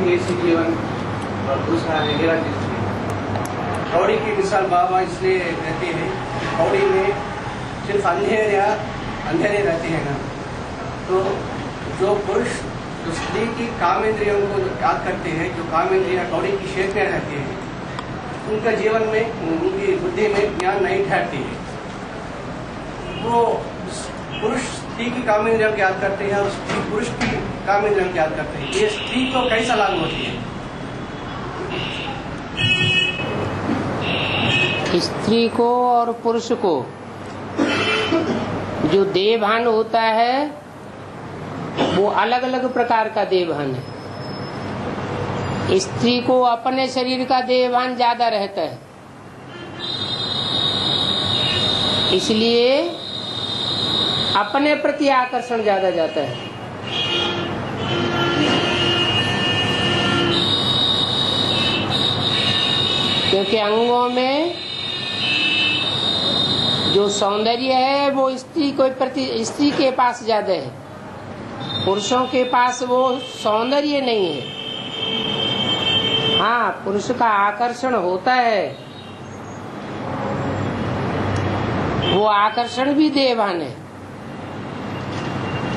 जैसी जीवन और दूसरा है हेरा जैसी। कौड़ी की मिसाल बाबा इसलिए रहती है, कौड़ी में सिर्फ अंधेरे रहते हैं ना, तो जो पुरुष जो स्त्री की कामेंद्रियों को याद करते हैं, जो कामेंद्रियां कौड़ी की शेप में रहती है, उनका जीवन में, उनकी बुद्धि में ज्ञान नहीं ठहरती है। वो पुरुष स्त्री की कामेंद्रियों को याद करते हैं और स्त्री पुरुष की कामेंद्रियों को याद करते हैं। ये स्त्री को कैसा लागू होती है? स्त्री को और पुरुष को जो देहभान होता है वो अलग अलग प्रकार का देहभान है। स्त्री को अपने शरीर का देहभान ज्यादा रहता है, इसलिए अपने प्रति आकर्षण ज्यादा जाता है। क्योंकि अंगों में जो सौंदर्य है वो स्त्री के पास ज्यादा है, पुरुषों के पास वो सौंदर्य नहीं है। हाँ, पुरुष का आकर्षण होता है, वो आकर्षण भी देहभान है।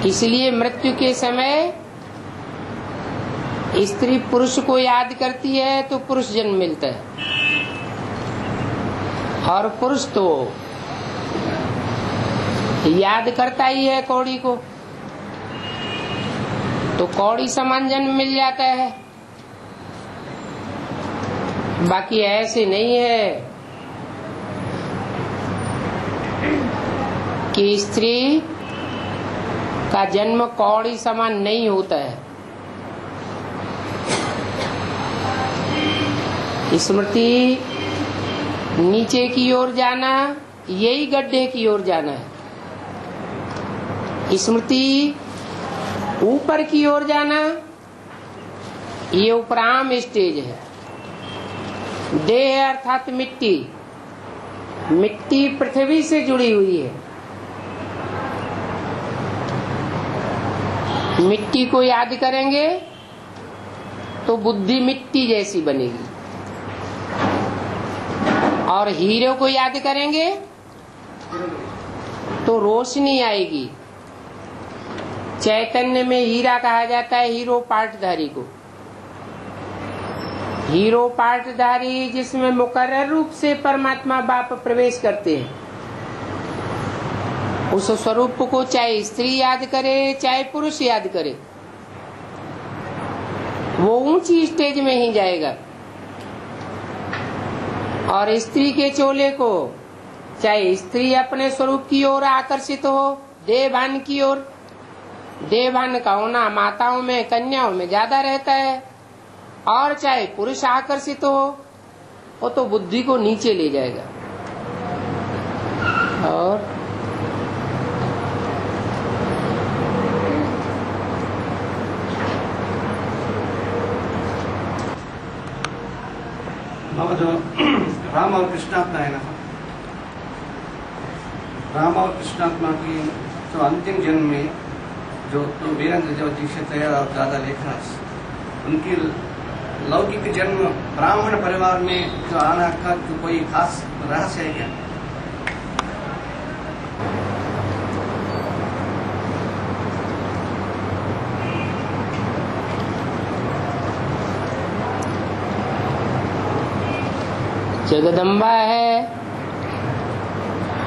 इसलिए मृत्यु के समय स्त्री पुरुष को याद करती है तो पुरुष जन्म मिलता है, और पुरुष तो याद करता ही है कौड़ी को, तो कौड़ी समान जन्म मिल जाता है। बाकी ऐसे नहीं है कि स्त्री का जन्म कौड़ी समान नहीं होता है। स्मृति नीचे की ओर जाना यही गड्ढे की ओर जाना है, स्मृति ऊपर की ओर जाना ये उपराम स्टेज है। देह अर्थात मिट्टी, मिट्टी पृथ्वी से जुड़ी हुई है। मिट्टी को याद करेंगे तो बुद्धि मिट्टी जैसी बनेगी, और हीरे को याद करेंगे तो रोशनी आएगी। चैतन्य में हीरा कहा जाता है हीरो पाठधारी को। हीरो पाठधारी जिसमें मुकर्रर रूप से परमात्मा बाप प्रवेश करते हैं, उस स्वरूप को चाहे स्त्री याद करे चाहे पुरुष याद करे, वो ऊंची स्टेज में ही जाएगा। और स्त्री के चोले को चाहे स्त्री अपने स्वरूप की ओर आकर्षित हो, देहभान की ओर, देहभान का होना माताओं में कन्याओं में ज्यादा रहता है, और चाहे पुरुष आकर्षित हो, वो तो बुद्धि को नीचे ले जाएगा। और जो राम और कृष्णात्मा है ना, राम और कृष्णात्मा की जो अंतिम जन्म में जो वीरेंद्र जो दीक्षित है और दादा लेखराज, उनकी लौकिक जन्म ब्राह्मण परिवार में जो आना का जो कोई खास रहस्य है क्या? जगदम्बा है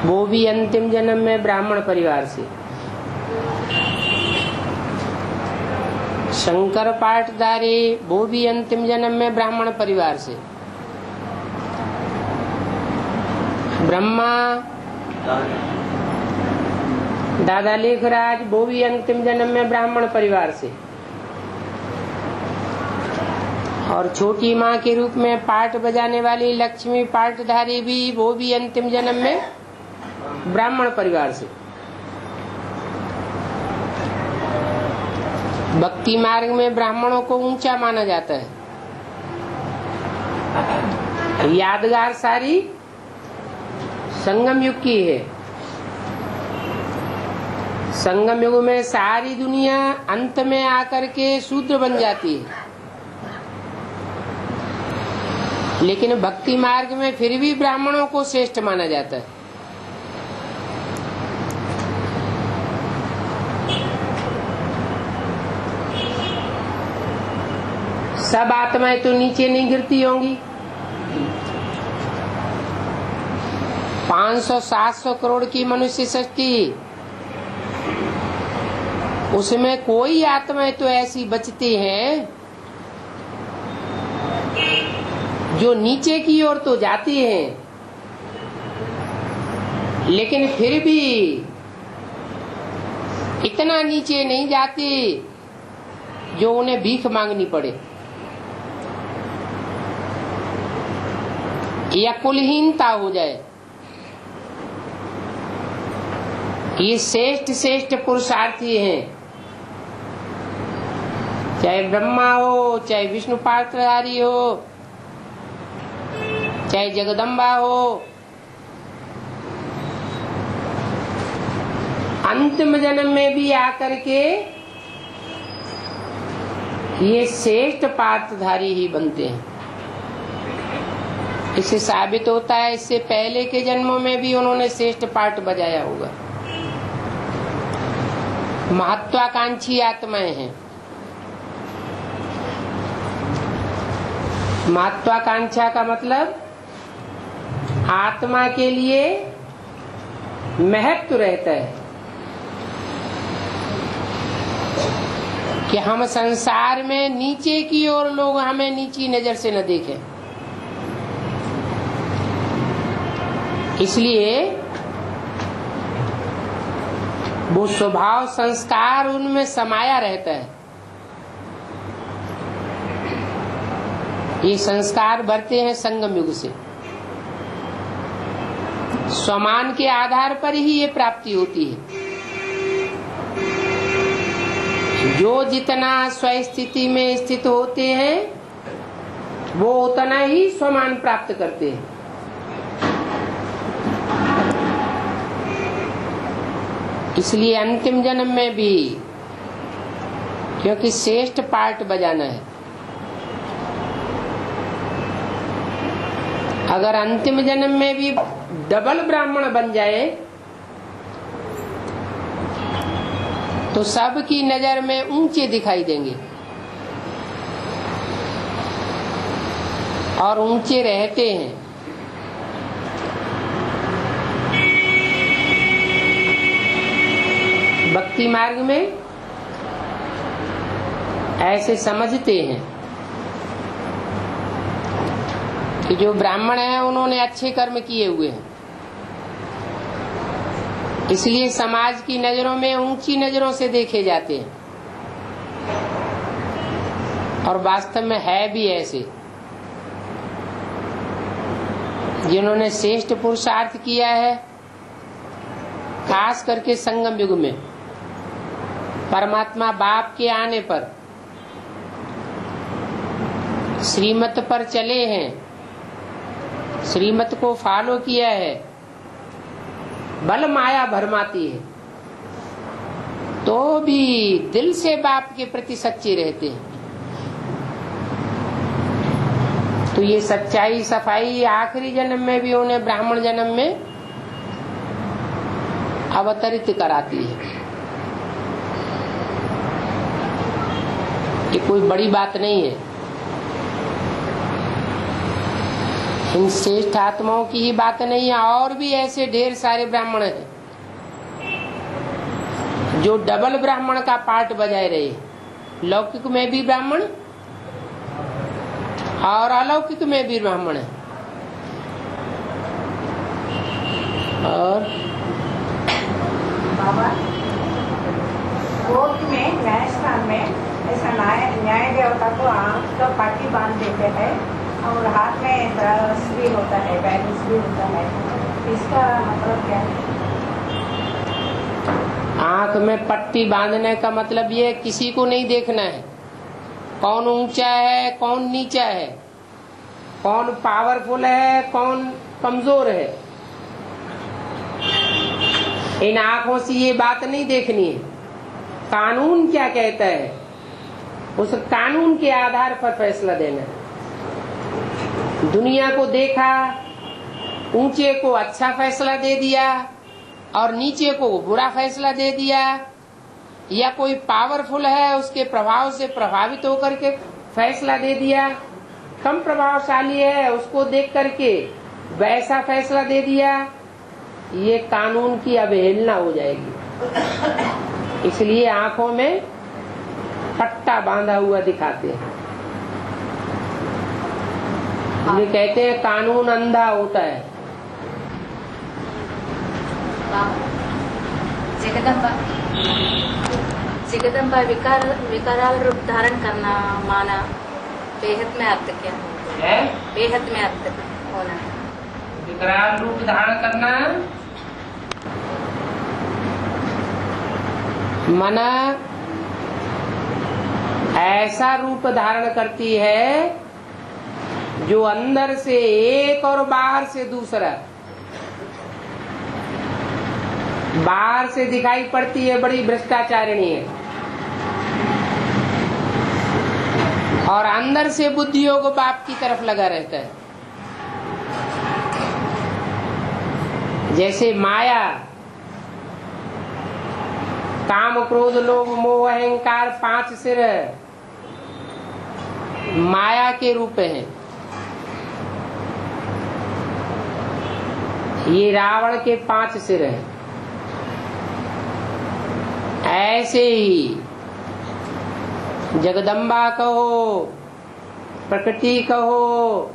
वो भी अंतिम जन्म में ब्राह्मण परिवार से, शंकर पाठधारी वो भी अंतिम जन्म में ब्राह्मण परिवार से, ब्रह्मा दादा लेखराज वो भी अंतिम जन्म में ब्राह्मण परिवार से, और छोटी माँ के रूप में पाठ बजाने वाली लक्ष्मी पाठधारी भी वो भी अंतिम जन्म में ब्राह्मण परिवार से। भक्ति मार्ग में ब्राह्मणों को ऊंचा माना जाता है। यादगार सारी संगम युग की है। संगम युग में सारी दुनिया अंत में आकर के शूद्र बन जाती है, लेकिन भक्ति मार्ग में फिर भी ब्राह्मणों को श्रेष्ठ माना जाता है। सब आत्माएं तो नीचे नहीं गिरती होंगी। 500-700 करोड़ की मनुष्य सृष्टि, उसमें कोई आत्माएं तो ऐसी बचती हैं जो नीचे की ओर तो जाती हैं, लेकिन फिर भी इतना नीचे नहीं जाती जो उन्हें भीख मांगनी पड़े या कुलहीनता हो जाए। ये श्रेष्ठ पुरुषार्थी हैं, चाहे ब्रह्मा हो, चाहे विष्णु पात्रधारी हो, चाहे जगदम्बा हो। अंतिम जन्म में भी आकर के ये श्रेष्ठ पात्रधारी ही बनते हैं। इससे साबित होता है इससे पहले के जन्मों में भी उन्होंने श्रेष्ठ पाठ बजाया होगा। महत्वाकांक्षी आत्माएं हैं। महत्वाकांक्षा का मतलब आत्मा के लिए महत्व रहता है कि हम संसार में नीचे की ओर लोग हमें नीची नजर से न देखें। इसलिए वो स्वभाव संस्कार उनमें समाया रहता है। ये संस्कार बढ़ते हैं संगम युग से। स्वमान के आधार पर ही ये प्राप्ति होती है। जो जितना स्वस्थिति में स्थित होते हैं वो उतना ही स्वमान प्राप्त करते हैं। इसलिए अंतिम जन्म में भी, क्योंकि श्रेष्ठ पाठ बजाना है, अगर अंतिम जन्म में भी डबल ब्राह्मण बन जाए तो सबकी नजर में ऊंचे दिखाई देंगे और ऊंचे रहते हैं। भक्ति मार्ग में ऐसे समझते हैं कि जो ब्राह्मण हैं उन्होंने अच्छे कर्म किए हुए हैं, इसलिए समाज की नजरों में ऊंची नजरों से देखे जाते हैं। और वास्तव में है भी ऐसे, जिन्होंने श्रेष्ठ पुरुषार्थ किया है, खास करके संगम युग में परमात्मा बाप के आने पर श्रीमत पर चले हैं, श्रीमत को फॉलो किया है, बल माया भरमाती है, तो भी दिल से बाप के प्रति सच्चे रहते हैं। तो ये सच्चाई सफाई आखिरी जन्म में भी उन्हें ब्राह्मण जन्म में अवतरित कराती है। ये कोई बड़ी बात नहीं है। इन श्रेष्ठ आत्माओं की ही बात नहीं है, और भी ऐसे ढेर सारे ब्राह्मण हैं जो डबल ब्राह्मण का पाठ बजाए रहे, लौकिक में भी ब्राह्मण और अलौकिक में भी ब्राह्मण है। और बाबा कोर्ट में न्यायस्थान में ऐसा न्याय देवता को आंख का पाटी बांध देते हैं और हाथ में भी होता है, बैलेंस भी होता है। इसका मतलब क्या है? आंख में पट्टी बांधने का मतलब ये किसी को नहीं देखना है, कौन ऊंचा है कौन नीचा है, कौन पावरफुल है कौन कमजोर है। इन आंखों से ये बात नहीं देखनी है। कानून क्या कहता है, उस कानून के आधार पर फैसला देना है। दुनिया को देखा, ऊंचे को अच्छा फैसला दे दिया और नीचे को बुरा फैसला दे दिया, या कोई पावरफुल है उसके प्रभाव से प्रभावित होकर के फैसला दे दिया, कम प्रभावशाली है उसको देख करके वैसा फैसला दे दिया, ये कानून की अवहेलना हो जाएगी। इसलिए आंखों में पट्टा बांधा हुआ दिखाते हैं। ये कहते हैं कानून अंधा होता है। जगदम्बा विकराल रूप धारण करना माना बेहद में अर्थ क्या है? बेहद में अर्थ होना, विकराल रूप धारण करना मना ऐसा रूप धारण करती है जो अंदर से एक और बाहर से दूसरा। बाहर से दिखाई पड़ती है बड़ी भ्रष्टाचारिणी है, और अंदर से बुद्धियों को बाप की तरफ लगा रहता है। जैसे माया, काम क्रोध लोभ मोह अहंकार 5 सिर माया के रूप हैं। ये रावण के 5 सिर हैं। ऐसे ही जगदम्बा कहो, प्रकृति कहो,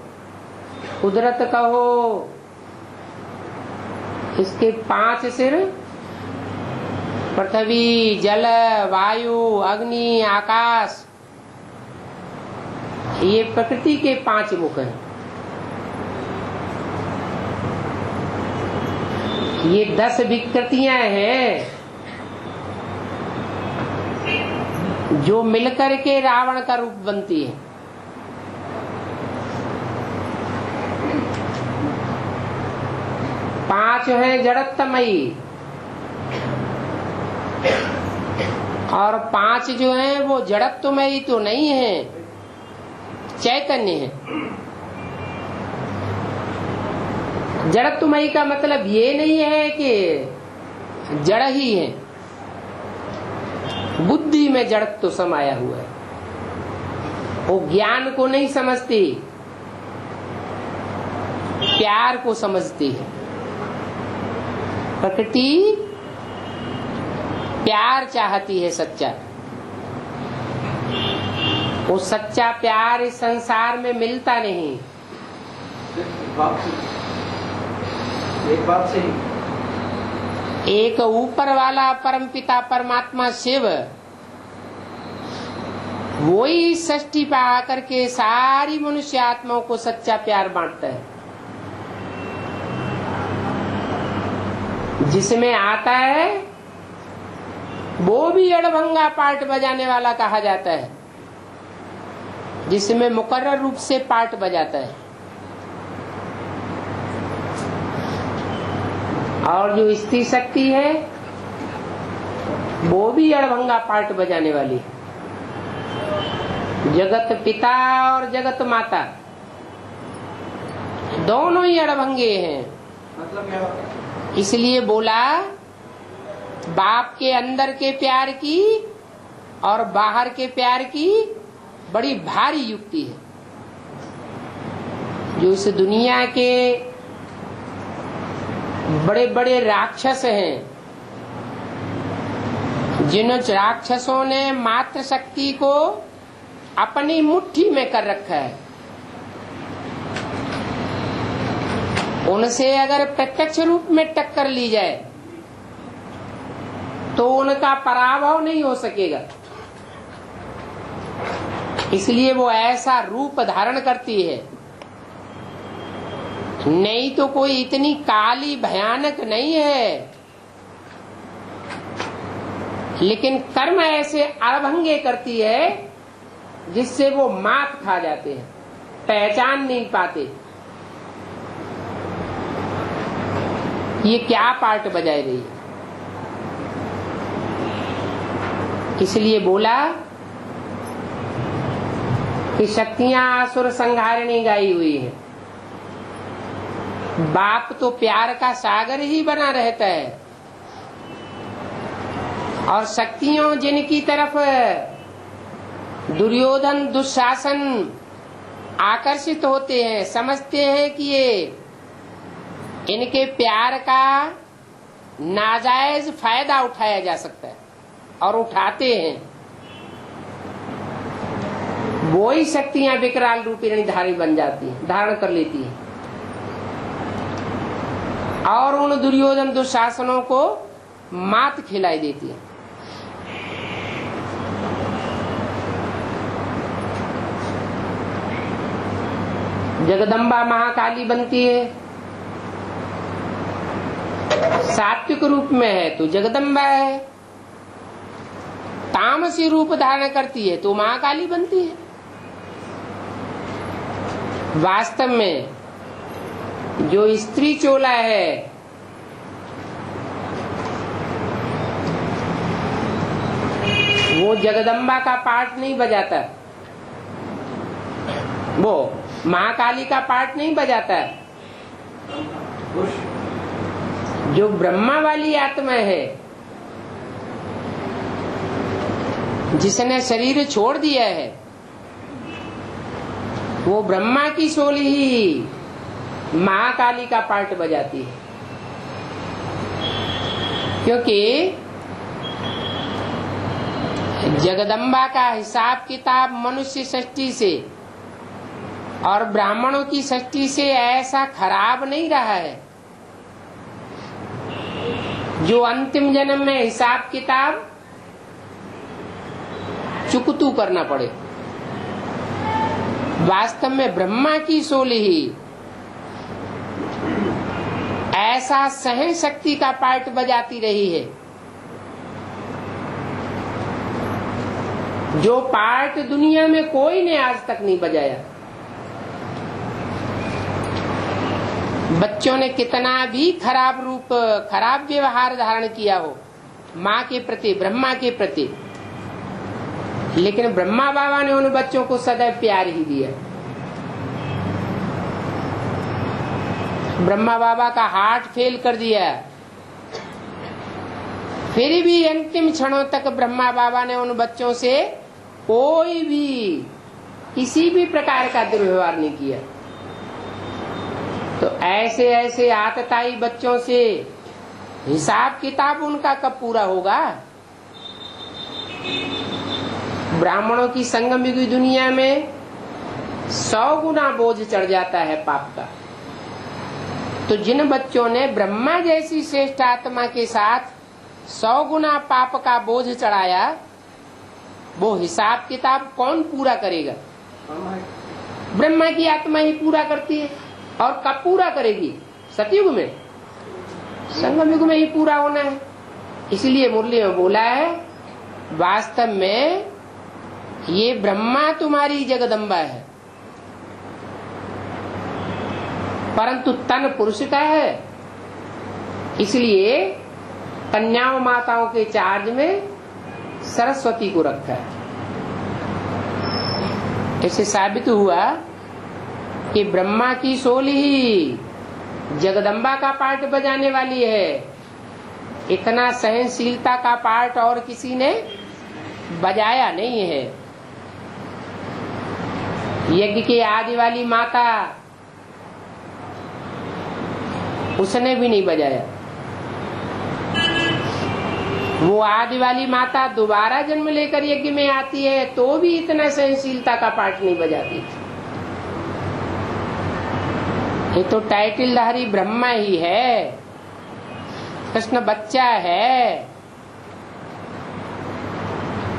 कुदरत कहो, इसके 5 सिर पृथ्वी, जल, वायु, अग्नि, आकाश, ये प्रकृति के 5 मुख हैं। ये 10 विकृतियां हैं जो मिलकर के रावण का रूप बनती है। पांच है जड़त्वमयी, और 5 जो है वो जड़त्वमयी तो नहीं है, चैतन्य है। जड़त्वमयी का मतलब ये नहीं है कि जड़ ही है, बुद्धि में जड़त्व समाया हुआ है। वो ज्ञान को नहीं समझती, प्यार को समझती है। प्रकृति प्यार चाहती है, सच्चा। वो सच्चा प्यार इस संसार में मिलता नहीं। एक बात से एक ऊपर वाला परमपिता परमात्मा शिव, वो ही सृष्टि पे आकर के सारी मनुष्य आत्माओं को सच्चा प्यार बांटता है। जिसमें आता है वो भी अड़भंगा पार्ट बजाने वाला कहा जाता है, जिसमें मुकर्रर रूप से पार्ट बजाता है। और जो स्त्री शक्ति है वो भी अड़भंगा पार्ट बजाने वाली है। जगत पिता और जगत माता दोनों ही अड़भंगे हैं। मतलब क्या? इसलिए बोला बाप के अंदर के प्यार की और बाहर के प्यार की बड़ी भारी युक्ति है। जो इस दुनिया के बड़े बड़े राक्षस हैं, जिन राक्षसों ने मात्र शक्ति को अपनी मुट्ठी में कर रखा है, उनसे अगर प्रत्यक्ष रूप में टक्कर ली जाए तो उनका पराभव नहीं हो सकेगा। इसलिए वो ऐसा रूप धारण करती है। नहीं तो कोई इतनी काली भयानक नहीं है, लेकिन कर्म ऐसे अड़भंगे करती है जिससे वो मात खा जाते हैं, पहचान नहीं पाते ये क्या पार्ट बजाए रही है। इसलिए बोला कि शक्तियां असुर संहारिणी गाई हुई है। बाप तो प्यार का सागर ही बना रहता है, और शक्तियों जिनकी तरफ दुर्योधन दुशासन आकर्षित होते हैं, समझते हैं कि ये इनके प्यार का नाजायज फायदा उठाया जा सकता है, और उठाते हैं। वो ही शक्तियां विकराल रूपी धारी बन जाती हैं, धारण कर लेती हैं, और उन दुर्योधन दुशासनों को मात खिलाई देती है। जगदम्बा महाकाली बनती है, सात्विक रूप में है तो जगदम्बा है, तामसी रूप धारण करती है तो महाकाली बनती है। वास्तव में जो स्त्री चोला है वो जगदम्बा का पार्ट नहीं बजाता, वो महाकाली का पार्ट नहीं बजाता। जो ब्रह्मा वाली आत्मा है, जिसने शरीर छोड़ दिया है, वो ब्रह्मा की सोल ही महाकाली का पार्ट बजाती है। क्योंकि जगदम्बा का हिसाब किताब मनुष्य सृष्टि से और ब्राह्मणों की सृष्टि से ऐसा खराब नहीं रहा है जो अंतिम जन्म में हिसाब किताब चुकतू करना पड़े। वास्तव में ब्रह्मा की सोल ही ऐसा सहन शक्ति का पार्ट बजाती रही है, जो पार्ट दुनिया में कोई ने आज तक नहीं बजाया। बच्चों ने कितना भी खराब रूप, खराब व्यवहार धारण किया हो माँ के प्रति, ब्रह्मा के प्रति, लेकिन ब्रह्मा बाबा ने उन बच्चों को सदैव प्यार ही दिया। ब्रह्मा बाबा का हार्ट फेल कर दिया, फिर भी अंतिम क्षणों तक ब्रह्मा बाबा ने उन बच्चों से कोई भी किसी भी प्रकार का दुर्व्यवहार नहीं किया। तो ऐसे ऐसे आतताई बच्चों से हिसाब किताब उनका कब पूरा होगा? ब्राह्मणों की संगम युगी दुनिया में 100 गुना बोझ चढ़ जाता है पाप का। तो जिन बच्चों ने ब्रह्मा जैसी श्रेष्ठ आत्मा के साथ 100 गुना पाप का बोझ चढ़ाया, वो हिसाब किताब कौन पूरा करेगा? ब्रह्मा की आत्मा ही पूरा करती है। और कब पूरा करेगी? सतयुग में, संगम युग में ही पूरा होना है। इसलिए मुरली में बोला है, वास्तव में ये ब्रह्मा तुम्हारी जगदम्बा है, परंतु तन पुरुष का है। इसलिए कन्याओं माताओं के चार्ज में सरस्वती को रखा है। ऐसे साबित हुआ कि ब्रह्मा की सोल ही जगदम्बा का पार्ट बजाने वाली है। इतना सहनशीलता का पार्ट और किसी ने बजाया नहीं है। यज्ञ की आदि वाली माता, उसने भी नहीं बजाया। वो आदि वाली माता दोबारा जन्म लेकर यज्ञ में आती है तो भी इतना सहनशीलता का पार्ट नहीं बजाती। ये तो टाइटलधारी ब्रह्मा ही है, कृष्ण बच्चा है।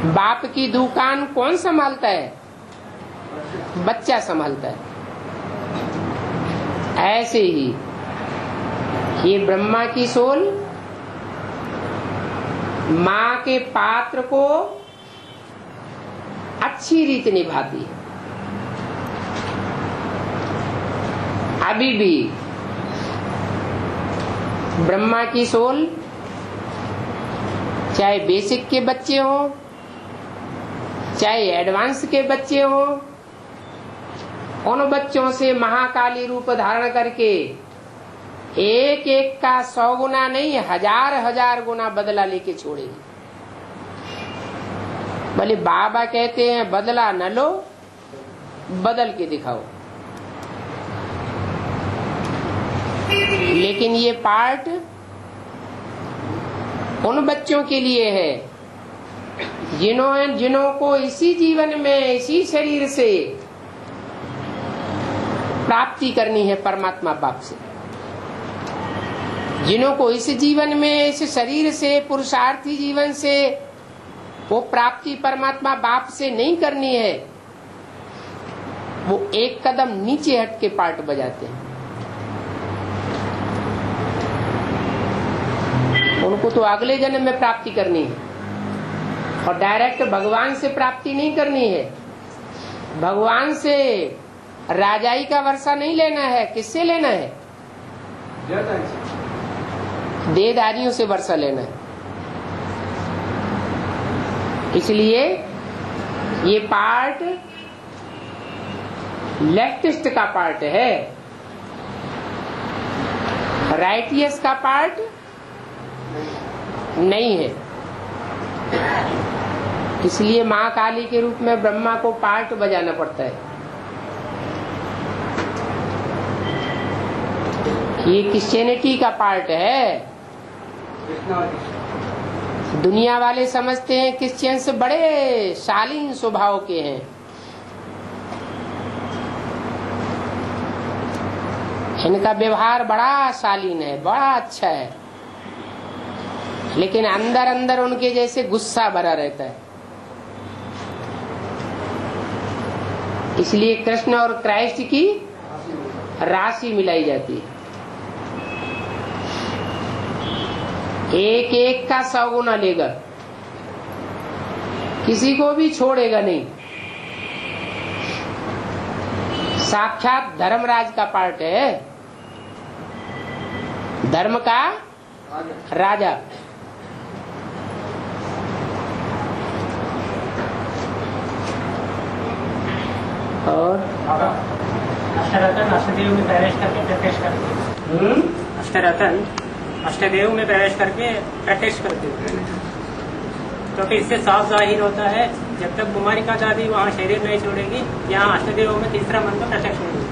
बाप की दुकान कौन संभालता है? बच्चा संभालता है। ऐसे ही ये ब्रह्मा की सोल माँ के पात्र को अच्छी रीत निभाती है। अभी भी ब्रह्मा की सोल चाहे बेसिक के बच्चे हों, चाहे एडवांस के बच्चे हों, उन बच्चों से महाकाली रूप धारण करके एक एक का 100 गुना नहीं, 1000 गुना बदला लेके छोड़ेगी। भले बाबा कहते हैं बदला न लो, बदल के दिखाओ। लेकिन ये पार्ट उन बच्चों के लिए है जिन्हों को इसी जीवन में, इसी शरीर से प्राप्ति करनी है परमात्मा बाप से। जिन्हों को इस जीवन में, इस शरीर से, पुरुषार्थी जीवन से वो प्राप्ति परमात्मा बाप से नहीं करनी है, वो एक कदम नीचे हट के पार्ट बजाते हैं। उनको तो अगले जन्म में प्राप्ति करनी है और डायरेक्ट भगवान से प्राप्ति नहीं करनी है। भगवान से राजाई का वर्षा नहीं लेना है। किससे लेना है? देहधारियों से वर्षा लेना है। इसलिए ये पार्ट लेफ्टिस्ट का पार्ट है, राइटियस का पार्ट नहीं है। इसलिए माँ काली के रूप में ब्रह्मा को पार्ट बजाना पड़ता है। ये क्रिश्चियनिटी का पार्ट है। दुनिया वाले समझते हैं क्रिश्चियंस बड़े शालीन स्वभाव के हैं। इनका व्यवहार बड़ा शालीन है, बड़ा अच्छा है, लेकिन अंदर अंदर उनके जैसे गुस्सा भरा रहता है। इसलिए कृष्ण और क्राइस्ट की राशि मिलाई जाती है। एक एक का 100 गुना लेगा, किसी को भी छोड़ेगा नहीं। साक्षात धर्मराज का पार्ट है, धर्म का राजा। और अष्टरतन अष्टदेव में प्रवेश करके प्रत्यक्ष करते। अष्टरतन अष्टदेव में प्रवेश करके प्रत्यक्ष करते हैं, क्योंकि इससे साफ जाहिर होता है जब तक कुमारिका दादी वहाँ शरीर नहीं छोड़ेगी, यहाँ अष्टदेव में तीसरा मंत्र प्रत्यक्ष नहीं होगा।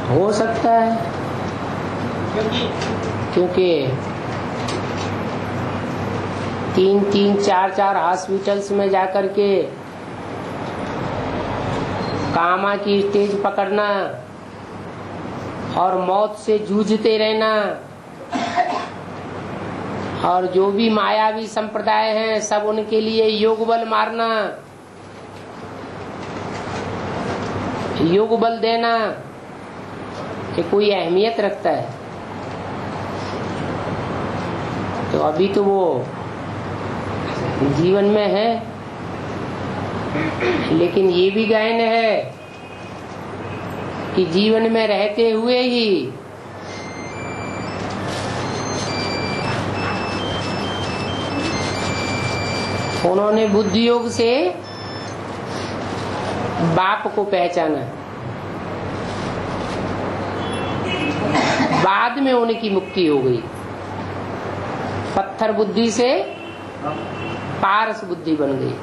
हो सकता है, क्योंकि 3-3, 4-4 हॉस्पिटल्स में जाकर के कामा की स्टेज पकड़ना और मौत से जूझते रहना, और जो भी मायावी संप्रदाय हैं सब उनके लिए योग बल मारना, योग बल देना, कि कोई अहमियत रखता है। तो अभी तो वो जीवन में है, लेकिन ये भी गायन है कि जीवन में रहते हुए ही उन्होंने बुद्धि योग से बाप को पहचाना, बाद में उनकी मुक्ति हो गई। पत्थर बुद्धि से पारस बुद्धि बन गई।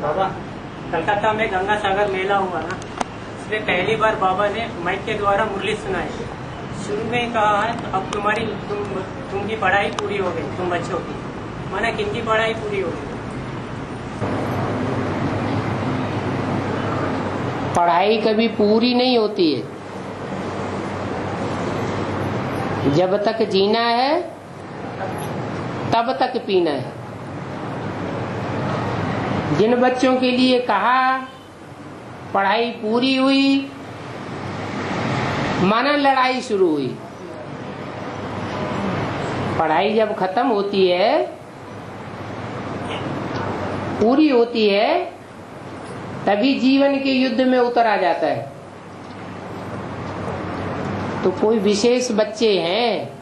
बाबा, कलकत्ता में गंगा सागर मेला हुआ ना, इसमें पहली बार बाबा ने माइक के द्वारा मुरली सुनाई। शुरू में कहा है अब तुमकी पढ़ाई पूरी हो गई, तुम बच्चों की। माना किनकी पढ़ाई पूरी हो गई? पढ़ाई कभी पूरी नहीं होती है। जब तक जीना है तब तक पीना है। जिन बच्चों के लिए कहा पढ़ाई पूरी हुई, माना लड़ाई शुरू हुई। पढ़ाई जब खत्म होती है, पूरी होती है, तभी जीवन के युद्ध में उतरा जाता है। तो कोई विशेष बच्चे हैं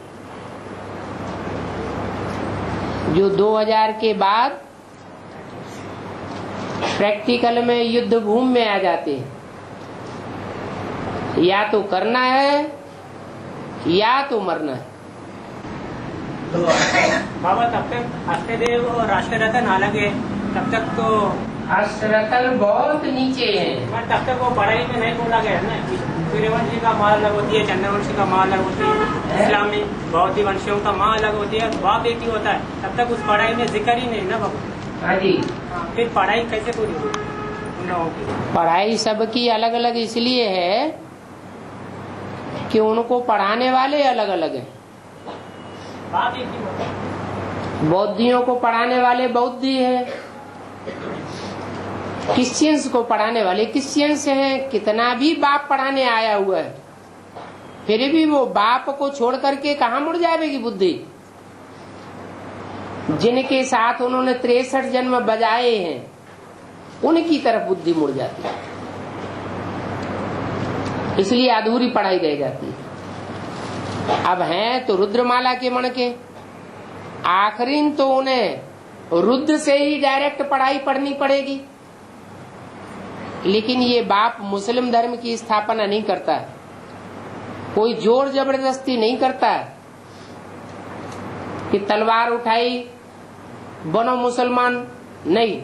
जो 2000 के बाद प्रैक्टिकल में युद्ध भूमि में आ जाते हैं। या तो करना है या तो मरना है। बाबा तब तक अष्टदेव और राष्ट्ररत्न अलग है, तब तक तो अष्टरत्न बहुत नीचे है। तब तक वो पढ़ाई में नहीं बोला गया ना। सूर्यवंशी का माँ अलग होती है, चंद्रवंशी का माँ अलग होती है, इस्लाम में बौद्ध वंशियों का माँ अलग होती है, बाप एक ही होता है। तब तक उस पढ़ाई में जिक्र ही नहीं ना बाबा। हाँ जी। फिर पढ़ाई कैसे पूरी होगी? पढ़ाई सबकी अलग अलग इसलिए है कि उनको पढ़ाने वाले अलग अलग हैं। बाप एक ही होता है। बौद्धियों को पढ़ाने वाले बौद्धि है, क्रिश्चियंस को पढ़ाने वाले क्रिश्चियंस हैं। कितना भी बाप पढ़ाने आया हुआ है, फिर भी वो बाप को छोड़ करके कहाँ मुड़ जाएगी बुद्धि। जिनके साथ उन्होंने 63 जन्म बजाए हैं उनकी तरफ बुद्धि मुड़ जाती है, इसलिए अधूरी पढ़ाई रह जाती है। अब हैं तो रुद्रमाला के मण के, आखिरी तो उन्हें रुद्र से ही डायरेक्ट पढ़ाई पढ़नी पड़ेगी। लेकिन ये बाप मुस्लिम धर्म की स्थापना नहीं करता है, कोई जोर जबरदस्ती नहीं करता है कि तलवार उठाई बनो मुसलमान, नहीं,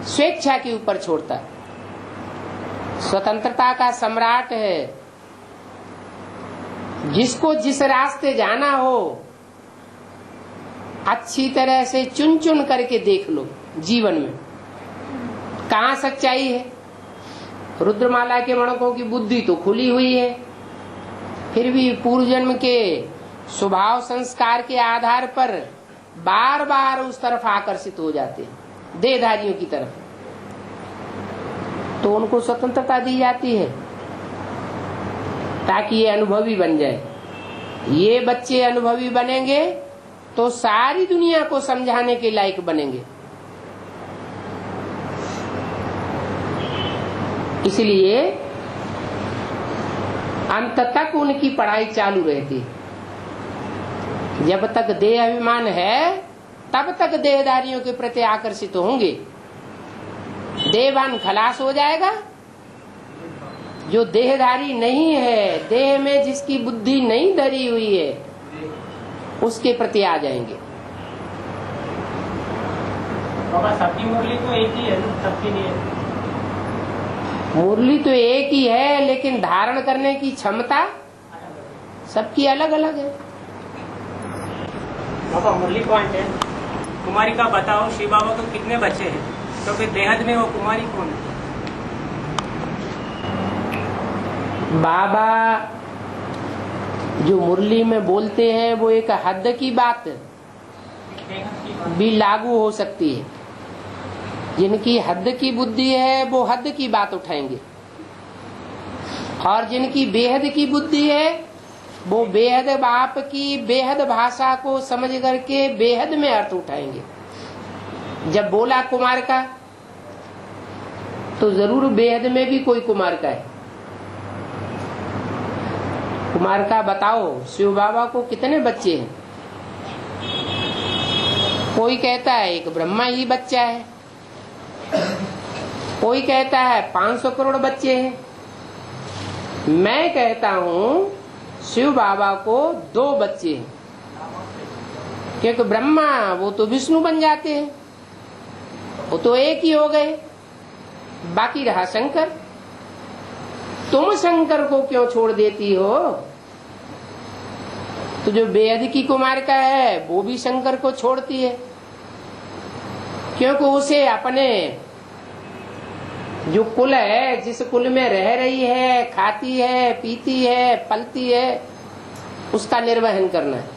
स्वेच्छा के ऊपर छोड़ता है। स्वतंत्रता का सम्राट है, जिसको जिस रास्ते जाना हो अच्छी तरह से चुन चुन करके देख लो जीवन में कहाँ सच्चाई है। रुद्रमाला के मणकों की बुद्धि तो खुली हुई है, फिर भी पूर्व जन्म के स्वभाव संस्कार के आधार पर बार बार उस तरफ आकर्षित हो जाते हैं, देहधारियों की तरफ। तो उनको स्वतंत्रता दी जाती है ताकि ये अनुभवी बन जाए। ये बच्चे अनुभवी बनेंगे तो सारी दुनिया को समझाने के लायक बनेंगे। इसलिए अंत तक उनकी पढ़ाई चालू रहती है। जब तक देह अभिमान है तब तक देहधारियों के प्रति आकर्षित होंगे। देहवान खलास हो जाएगा, जो देहधारी नहीं है, देह में जिसकी बुद्धि नहीं धरी हुई है, उसके प्रति आ जाएंगे। बाबा सबकी मुरली तो एक ही है, सबके लिए मुरली तो एक ही है, लेकिन धारण करने की क्षमता सबकी अलग अलग है। बाबा मुरली पॉइंट है, कुमारी का बताओ शिव बाबा को कितने बच्चे हैं, तो फिर बेहद में वो कुमारी कौन है? बाबा जो मुरली में बोलते हैं वो एक हद की बात भी लागू हो सकती है। जिनकी हद की बुद्धि है वो हद की बात उठाएंगे, और जिनकी बेहद की बुद्धि है वो बेहद बाप की बेहद भाषा को समझ करके बेहद में अर्थ उठाएंगे। जब बोला कुमार का तो जरूर बेहद में भी कोई कुमार का है। कुमार का बताओ शिव बाबा को कितने बच्चे हैं? कोई कहता है एक ब्रह्मा ही बच्चा है, कोई कहता है 500 करोड़ बच्चे हैं। मैं कहता हूँ शिव बाबा को 2 बच्चे हैं, क्योंकि ब्रह्मा वो तो विष्णु बन जाते हैं, वो तो एक ही हो गए। बाकी रहा शंकर। तुम शंकर को क्यों छोड़ देती हो? तो जो बेहद की कुमार का है वो भी शंकर को छोड़ती है, क्योंकि उसे अपने जो कुल है, जिस कुल में रह रही है, खाती है, पीती है, पलती है, उसका निर्वहन करना है।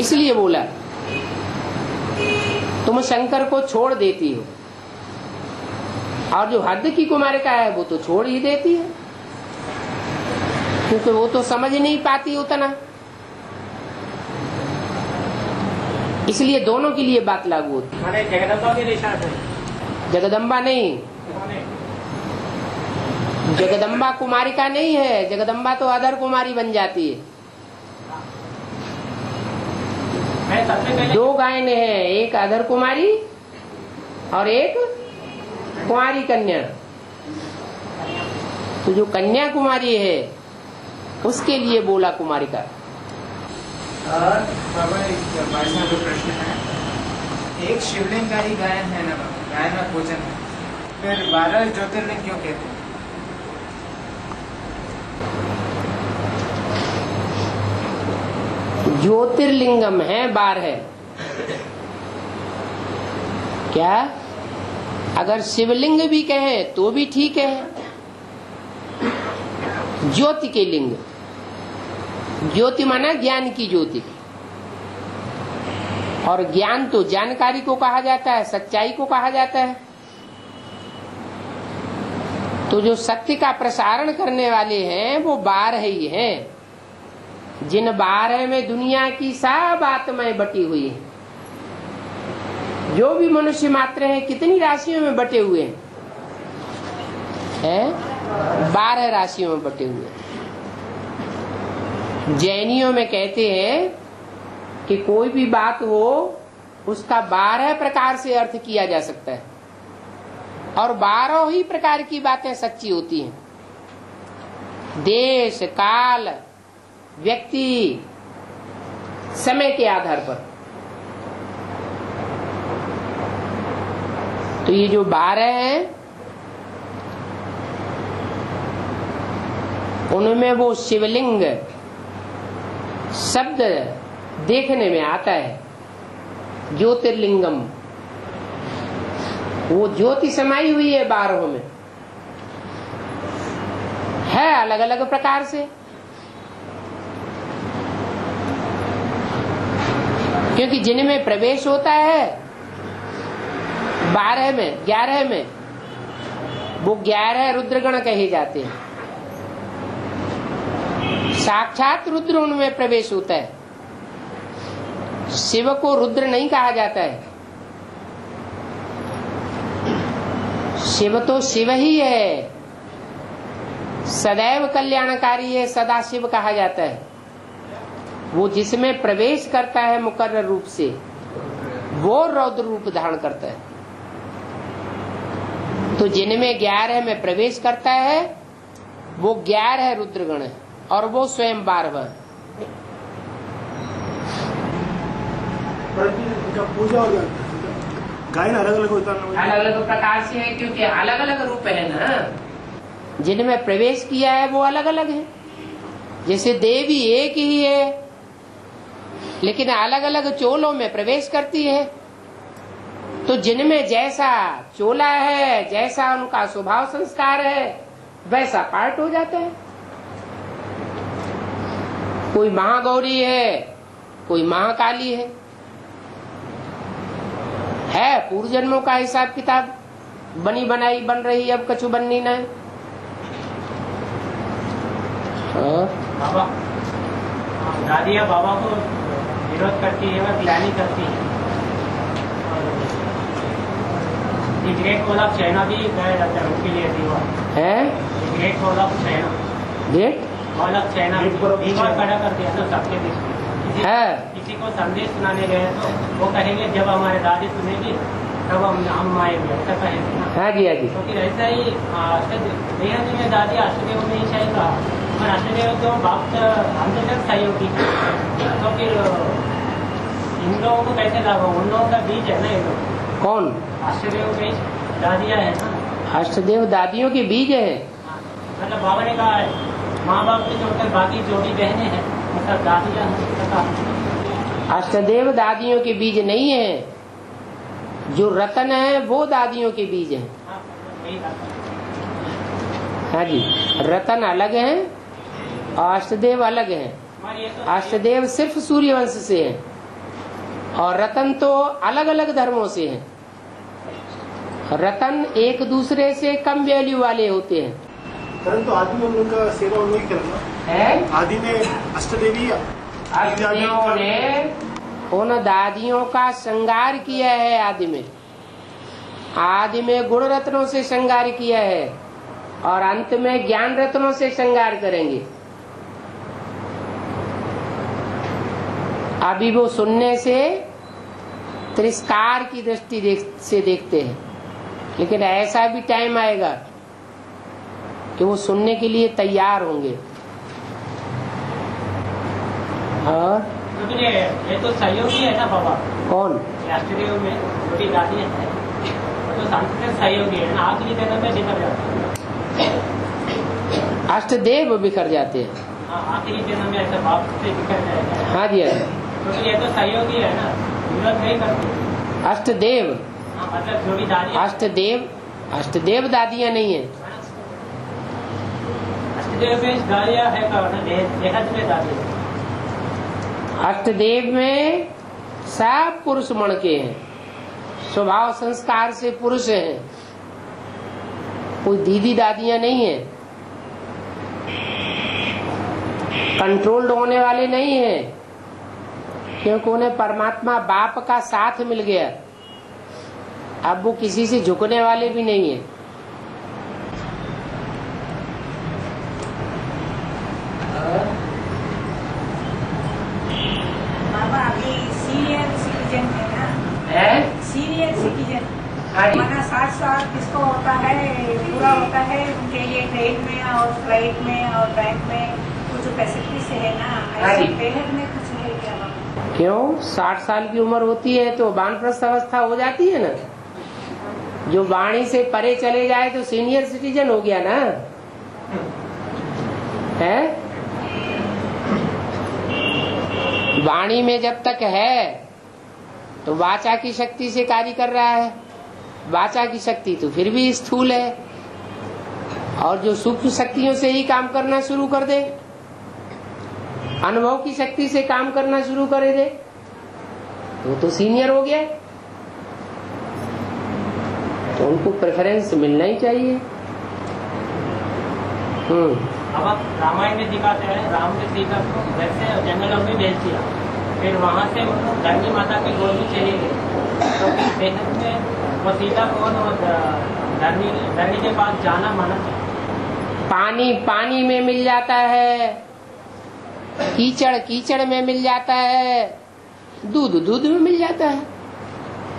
इसलिए बोला तुम शंकर को छोड़ देती हो, और जो हद की कुमारिका है वो तो छोड़ ही देती है, क्योंकि वो तो समझ नहीं पाती उतना। इसलिए दोनों के लिए बात लागू होती है। जगदम्बा के लिए शायद है। जगदम्बा नहीं, जगदम्बा कुमारिका नहीं है, जगदम्बा तो अधर कुमारी बन जाती है। दो गायन है, एक अधर कुमारी और एक कुमारी कन्या। तो जो कन्या कुमारी है उसके लिए बोला कुमारिका। और बाबा एक जो प्रश्न है, एक शिवलिंग का ही गायन है ना, गायन में पूजन है, फिर 12 ज्योतिर्लिंग क्यों कहते हैं? ज्योतिर्लिंगम है 12 क्या? अगर शिवलिंग भी कहें तो भी ठीक है। ज्योति के लिंग, ज्योति माना ज्ञान की ज्योति, और ज्ञान तो जानकारी को कहा जाता है, सच्चाई को कहा जाता है। तो जो सत्य का प्रसारण करने वाले हैं वो 12 ही हैं, जिन 12 में दुनिया की सब आत्माएं बटी हुई है। जो भी मनुष्य मात्र हैं कितनी राशियों में बटे हुए हैं? 12 राशियों में बटे हुए हैं। जैनियों में कहते हैं कि कोई भी बात हो उसका 12 प्रकार से अर्थ किया जा सकता है, और 12 ही प्रकार की बातें सच्ची होती हैं। देश, काल, व्यक्ति, समय के आधार पर। तो ये जो 12 हैं उनमें वो शिवलिंग शब्द देखने में आता है, ज्योतिर्लिंगम। वो ज्योति समाई हुई है 12 में, है अलग अलग प्रकार से। क्योंकि जिनमें प्रवेश होता है 12 में, 11 में, वो 11 रुद्रगण कहे जाते हैं। साक्षात रुद्र उनमें प्रवेश होता है। शिव को रुद्र नहीं कहा जाता है, शिव तो शिव ही है, सदैव कल्याणकारी है, सदा शिव कहा जाता है। वो जिसमें प्रवेश करता है मुकर्रर रूप से, वो रौद्र रूप धारण करता है। तो जिनमें 11 में प्रवेश करता है वो 11 रुद्रगण है, और वो स्वयं 12 है। पूजा और गायन अलग अलग होता है, अलग अलग प्रकार से है, क्योंकि अलग अलग रूप है ना। जिनमें प्रवेश किया है वो अलग अलग है। जैसे देवी एक ही है, लेकिन अलग अलग चोलों में प्रवेश करती है। तो जिनमें जैसा चोला है, जैसा उनका स्वभाव संस्कार है, वैसा पार्ट हो जाता है। कोई महागौरी है, कोई महाकाली है पूर्व जन्मों का हिसाब किताब बनी बनाई बन रही, अब कछु बननी न है। बाबा, दादिया बाबा को विरोध करती है, वह ग्लानि करती है। ग्रेट वॉल ऑफ चाइना भी गए जाते हैं उनके लिए दीवार है। Great wall of China, great wall of China दीवार खड़ा कर दिया ना सबके बीच में। किसी को संदेश सुनाने गए तो वो कहेंगे जब हमारे दादी सुनेगी तब हम आएंगे, ऐसा कहेंगे ना। हाँ जी, हाँ जी। तो फिर ऐसा ही बेहद में दादी अष्टदेव में ही शाही कहा, पर अष्टदेव तो भक्त हमसे तक सही होती है। तो फिर इन लोगों को कैसे लाभ? उन लोगों का बीज है ना ये लोग। कौन? अष्टदेव बीज दादियाँ है ना। अष्टदेव दादियों के बीज है। मतलब बाबा ने कहा माँ बाप से जोड़कर बाकी जो भी बहने हैं मतलब दादियाँ। अष्टदेव दादियों के बीज नहीं है, जो रतन है वो दादियों के बीज है। हाँ जी, रतन अलग है और अष्टदेव अलग है। अष्टदेव सिर्फ सूर्यवंश से है और रतन तो अलग अलग धर्मों से है। रतन एक दूसरे से कम वैल्यू वाले होते हैं। परंतु आदि में उनका सेवा उन्होंने ही करना है। आदि ने अष्टदेवी अष्टदेवों ने उन दादियों का श्रृंगार किया है। आदि में गुण रत्नों से श्रृंगार किया है और अंत में ज्ञान रत्नों से श्रृंगार करेंगे। अभी वो सुनने से तिरस्कार की दृष्टि से देखते हैं, लेकिन ऐसा भी टाइम आएगा कि वो सुनने के लिए तैयार होंगे। और ये तो सहयोगी है ना बाबा। कौन? राष्ट्रदेव में छोटी दादी है तो सांस्कृतिक सहयोगी है ना, आखिरी जन्म में बिखर जाते हैं। अष्टदेव बिखर जाते हैं। हाँ, आखिरी जन्म में ऐसा बाप से बिखर जाएगा। हाँ जी, तो ये तो सहयोगी है ना, विरोध नहीं करते। अष्टदेव। हाँ, मतलब जो भी दादी अष्टदेव दादियाँ नहीं है। अष्टदेव में दादियाँ है बेहद में दादी। अष्टदेव में सब पुरुष मण के हैं, स्वभाव संस्कार से पुरुष हैं, कोई दीदी दादियां नहीं है, कंट्रोल्ड होने वाले नहीं है, क्योंकि उन्हें परमात्मा बाप का साथ मिल गया। अब वो किसी से झुकने वाले भी नहीं है। बाबा अभी सीनियर सिटीजन है ना, सीनियर सिटीजन माना 60 साल किसको होता है, पूरा होता है, उनके लिए ट्रेन में और फ्लाइट में और बैंक में कुछ फैसिलिटीज है ना, ऐसे पेहर में कुछ है क्या बाबा? क्यों? 60 साल की उम्र होती है तो वानप्रस्थ अवस्था हो जाती है ना। जो वाणी से परे चले जाए तो सीनियर सिटीजन हो गया ना, है? वाणी में जब तक है तो वाचा की शक्ति से कार्य कर रहा है, वाचा की शक्ति तो फिर भी स्थूल है, और जो सूक्ष्म शक्तियों से ही काम करना शुरू कर दे, अनुभव की शक्ति से काम करना शुरू कर दे, तो सीनियर हो गया। तो उनको प्रेफरेंस मिलना ही चाहिए। अब आप रामायण में दिखाते हैं, राम ने सीता को घर से जंगलों में भेज दिया, फिर वहाँ से धरणी माता की गोद में चली गई, तो बेहद में वो सीता को धरणी के पास जाना मना। पानी में मिल जाता है, कीचड़ में मिल जाता है, दूध में मिल जाता है।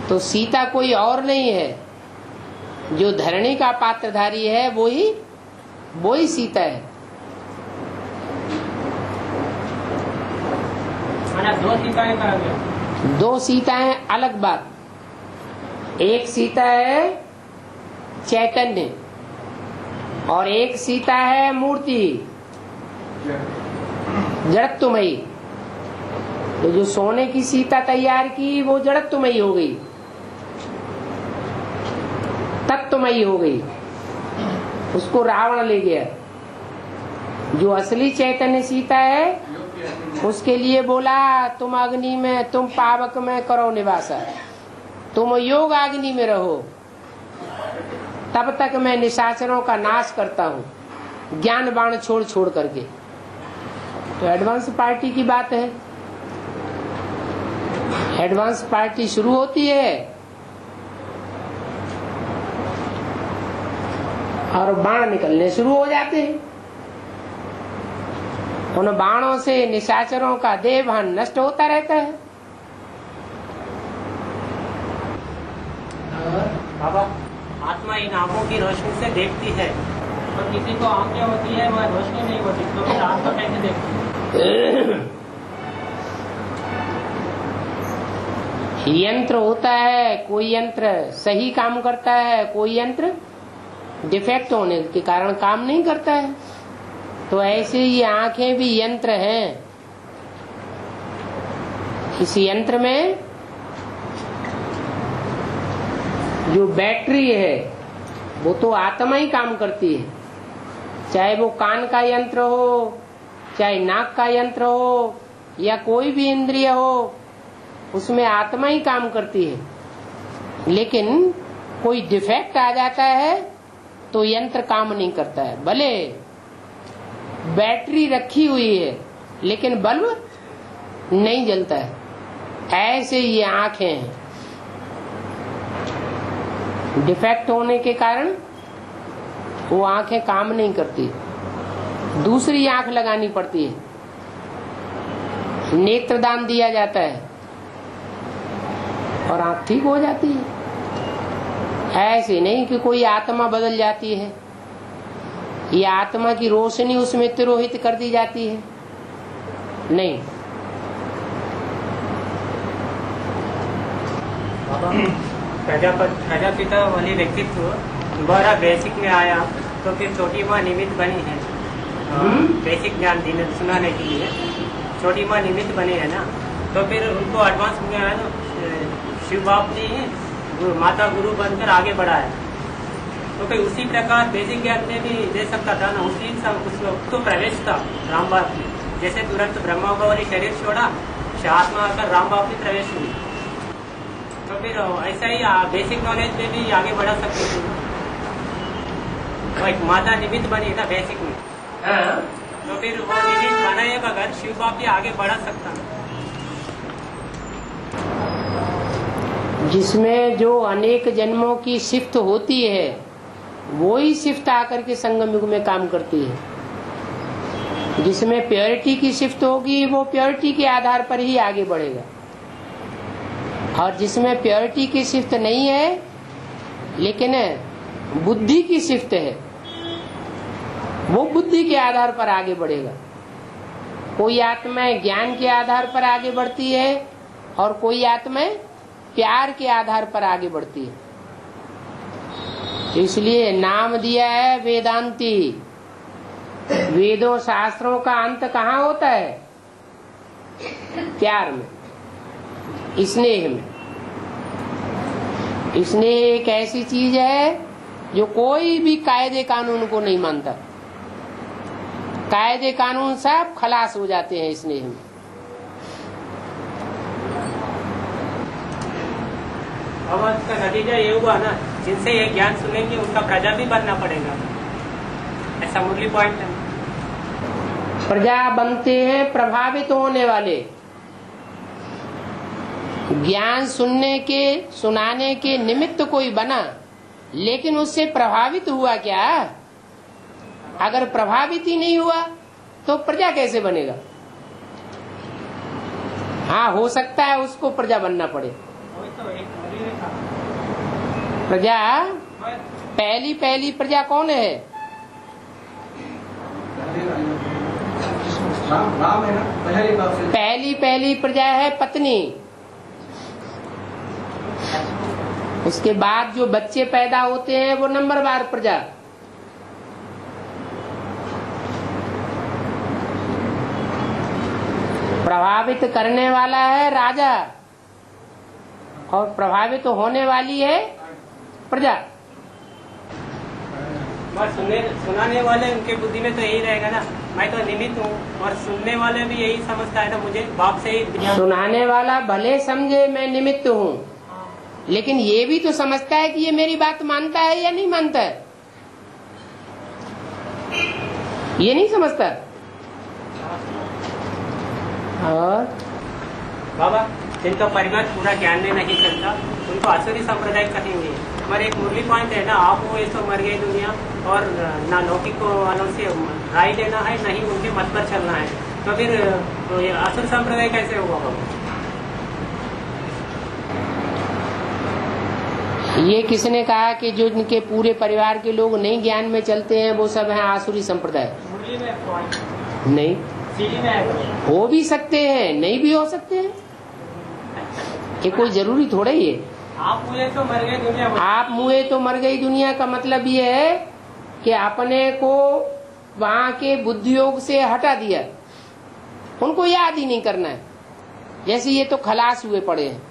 तो सीता कोई और नहीं है, जो धरणी का पात्रधारी है वो ही सीता है। दो सीताएं कहा गया। दो सीताएं अलग बात। एक सीता है चैतन्य और एक सीता है मूर्ति जड़त्वमयी। तो जो सोने की सीता तैयार की वो जड़त्वमयी हो गई, तत्वमयी हो गई, उसको रावण ले गया। जो असली चैतन्य सीता है उसके लिए बोला तुम अग्नि में, तुम पावक में करो निवासा, तुम योग अग्नि में रहो, तब तक मैं निशाचरों का नाश करता हूँ, ज्ञान बाण छोड़ करके। तो एडवांस पार्टी की बात है। एडवांस पार्टी शुरू होती है और बाण निकलने शुरू हो जाते हैं। उन बाणों से निशाचरों का देहभान नष्ट होता रहता है। बाबा, आत्मा इन आंखों की रोशनी से देखती है, और किसी को आंखें होती है वह रोशनी नहीं होती, तो फिर आत्मा कैसे देखती है? यंत्र होता है, कोई यंत्र सही काम करता है, कोई यंत्र डिफेक्ट होने के कारण काम नहीं करता है। तो ऐसे ये आंखें भी यंत्र हैं। इस यंत्र में जो बैटरी है वो तो आत्मा ही काम करती है, चाहे वो कान का यंत्र हो, चाहे नाक का यंत्र हो, या कोई भी इंद्रिय हो, उसमें आत्मा ही काम करती है। लेकिन कोई डिफेक्ट आ जाता है तो यंत्र काम नहीं करता है। भले बैटरी रखी हुई है लेकिन बल्ब नहीं जलता है। ऐसे ये आंखें हैं, डिफेक्ट होने के कारण वो आंखें काम नहीं करती, दूसरी आंख लगानी पड़ती है, नेत्रदान दिया जाता है और आंख ठीक हो जाती है। ऐसे नहीं कि कोई आत्मा बदल जाती है, ये आत्मा की रोशनी उसमें तिरोहित कर दी जाती है, नहीं। प्रजापिता वाली व्यक्तित्व दोबारा बेसिक में आया तो फिर छोटी माँ निमित्त बनी है, बेसिक ज्ञान सुनाने के लिए छोटी माँ निमित्त बनी है ना, तो फिर उनको एडवांस में आया ना, शिव बाप ने माता गुरु बनकर आगे बढ़ा है, तो फिर उसी प्रकार बेसिक ज्ञान में भी दे सकता था ना। उसी उस वक्त तो प्रवेश था राम बाप ने, जैसे तुरंत ब्रह्मा का वाली शरीर छोड़ा, आत्मा आकर राम बाप ने प्रवेश हुई, तो फिर ऐसा ही बेसिक नॉलेज में भी आगे बढ़ा सकते थे। एक माता निमित्त बनी ना बेसिक में, तो फिर वो निमित्त बनाए अगर शिव बाप भी आगे बढ़ा सकता। जिसमें जो अनेक जन्मों की शिफ्ट होती है, वो ही शिफ्ट आकर के संगम युग में काम करती है। जिसमें प्योरिटी की शिफ्ट होगी, वो प्योरिटी के आधार पर ही आगे बढ़ेगा, और जिसमें प्योरिटी की शिफ्ट नहीं है लेकिन बुद्धि की शिफ्ट है, वो बुद्धि के आधार पर आगे बढ़ेगा। कोई आत्माएं ज्ञान के आधार पर आगे बढ़ती है और कोई आत्माएं प्यार के आधार पर आगे बढ़ती है। इसलिए नाम दिया है वेदांती। वेदों शास्त्रों का अंत कहाँ होता है? प्यार में, स्नेह में। स्नेह एक ऐसी चीज है जो कोई भी कायदे कानून को नहीं मानता। कायदे कानून सब खलास हो जाते हैं स्नेह में। अब इसका नतीजा ये हुआ ना, जिनसे ये ज्ञान सुनेंगे उनका प्रजा भी बनना पड़ेगा, ऐसा मुरली पॉइंट है। प्रजा बनते हैं प्रभावित होने वाले। ज्ञान सुनने के सुनाने के निमित्त कोई बना, लेकिन उससे प्रभावित हुआ क्या? अगर प्रभावित ही नहीं हुआ तो प्रजा कैसे बनेगा? हाँ, हो सकता है उसको प्रजा बनना पड़े। प्रजा पहली प्रजा कौन है? राम है ना, पहली प्रजा है पत्नी। उसके बाद जो बच्चे पैदा होते हैं वो नंबरवार प्रजा। प्रभावित करने वाला है राजा और प्रभावित होने वाली है प्रजा। सुनाने वाले उनके बुद्धि में तो यही रहेगा ना, मैं तो निमित्त हूँ, और सुनने वाले भी यही समझता है ना, मुझे बाप से ही। सुनाने वाला भले समझे मैं निमित्त हूँ, लेकिन ये भी तो समझता है कि ये मेरी बात मानता है या नहीं मानता है। ये नहीं समझता। और बाबा जिनका परिवार पूरा ज्ञान में नहीं चलता, उनको आसुरी संप्रदाय कहेंगे। हमारे एक मुरली पॉइंट है ना, आप वो तो मर गई दुनिया, और ना लौकिक वालों से राय लेना है, नहीं उनके मत पर चलना है, तो फिर तो ये आसुर संप्रदाय कैसे होगा बाबा? ये किसने कहा कि जो इनके पूरे परिवार के लोग नहीं ज्ञान में चलते हैं वो सब हैं आसुरी संप्रदाय? नहीं, हो भी सकते हैं, नहीं भी हो सकते हैं। ये कोई जरूरी थोड़ा ही है। आप मुए तो मर गई दुनिया, आप मुए तो मर गई दुनिया का मतलब ये है कि अपने को वहाँ के बुद्धि योग से हटा दिया, उनको याद ही नहीं करना है। जैसे ये तो खलास हुए पड़े हैं।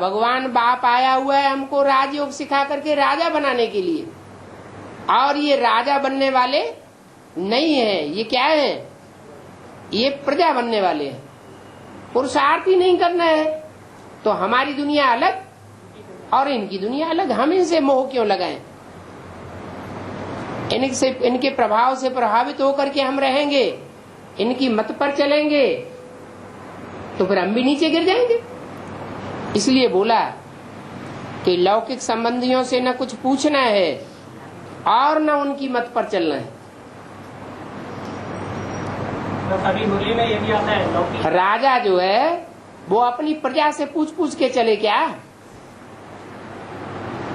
भगवान बाप आया हुआ है हमको राजयोग सिखा करके राजा बनाने के लिए, और ये राजा बनने वाले नहीं है। ये क्या है? ये प्रजा बनने वाले हैं। पुरुषार्थ ही नहीं करना है, तो हमारी दुनिया अलग और इनकी दुनिया अलग। हम इनसे मोह क्यों लगाएं? इनके प्रभाव से प्रभावित होकर के हम रहेंगे, इनकी मत पर चलेंगे, तो फिर हम भी नीचे गिर जाएंगे। इसलिए बोला कि लौकिक संबंधियों से न कुछ पूछना है, और न उनकी मत पर चलना है। तो कभी मुरली में ये भी आता है लौकिक। राजा जो है वो अपनी प्रजा से पूछ पूछ के चले क्या?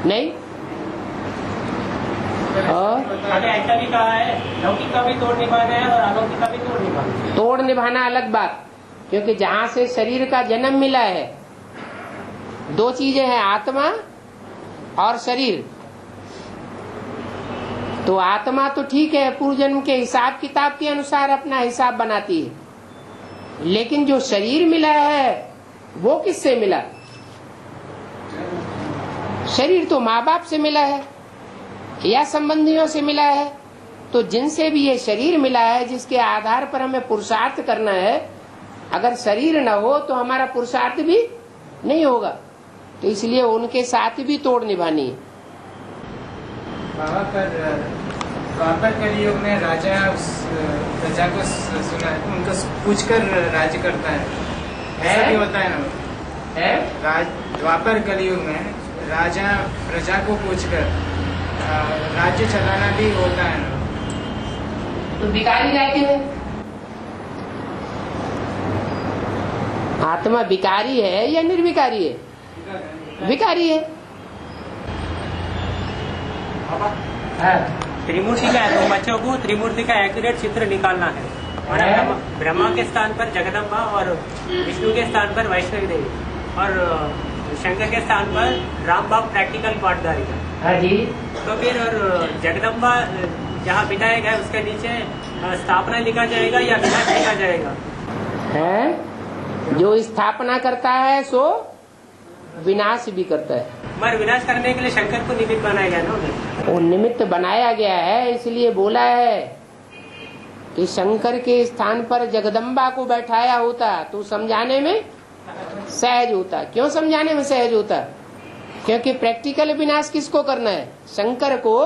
नहीं। अगर ऐसा भी कहा है लौकिक का भी तोड़ निभाना है और अलौकिक का भी तोड़ निभाना है। तोड़ निभाना अलग बात, क्योंकि जहाँ से शरीर का जन्म मिला है, दो चीजें हैं, आत्मा और शरीर। तो आत्मा तो ठीक है, पूर्व जन्म के हिसाब किताब के अनुसार अपना हिसाब बनाती है, लेकिन जो शरीर मिला है वो किससे मिला? शरीर तो माँ बाप से मिला है या संबंधियों से मिला है। तो जिनसे भी ये शरीर मिला है, जिसके आधार पर हमें पुरुषार्थ करना है, अगर शरीर न हो तो हमारा पुरुषार्थ भी नहीं होगा। तो इसलिए उनके साथ भी तोड़ निभानी है। बाबा पर द्वापर कलयुग में राजा प्रजा को सुना है, उनको पूछकर राज्य करता है, ऐसा भी होता है ना? द्वापर कलयुग में राजा प्रजा को पूछकर राज्य चलाना भी होता है ना? तो भिखारी रहते हैं। आत्मा भिखारी है या निर्विकारी है? भिखारी है। त्रिमूर्ति का है, तो बच्चों को त्रिमूर्ति का एक्यूरेट चित्र निकालना है। और ब्रह्मा के स्थान पर जगदम्बा और विष्णु के स्थान पर वैष्णवी देवी और शंकर के स्थान पर राम बाप प्रैक्टिकल पाठदारी का। हाँ जी। तो फिर और जगदम्बा जहाँ बिठाया गया उसके नीचे स्थापना लिखा जाएगा या विनाश लिखा जाएगा? है जो स्थापना करता है सो विनाश भी करता है। मगर विनाश करने के लिए शंकर को निमित्त बनाया गया ना? वो निमित्त बनाया गया है, इसलिए बोला है कि शंकर के स्थान पर जगदम्बा को बैठाया होता तो समझाने में सहज होता। क्यों समझाने में सहज होता? क्योंकि प्रैक्टिकल विनाश किसको करना है? शंकर को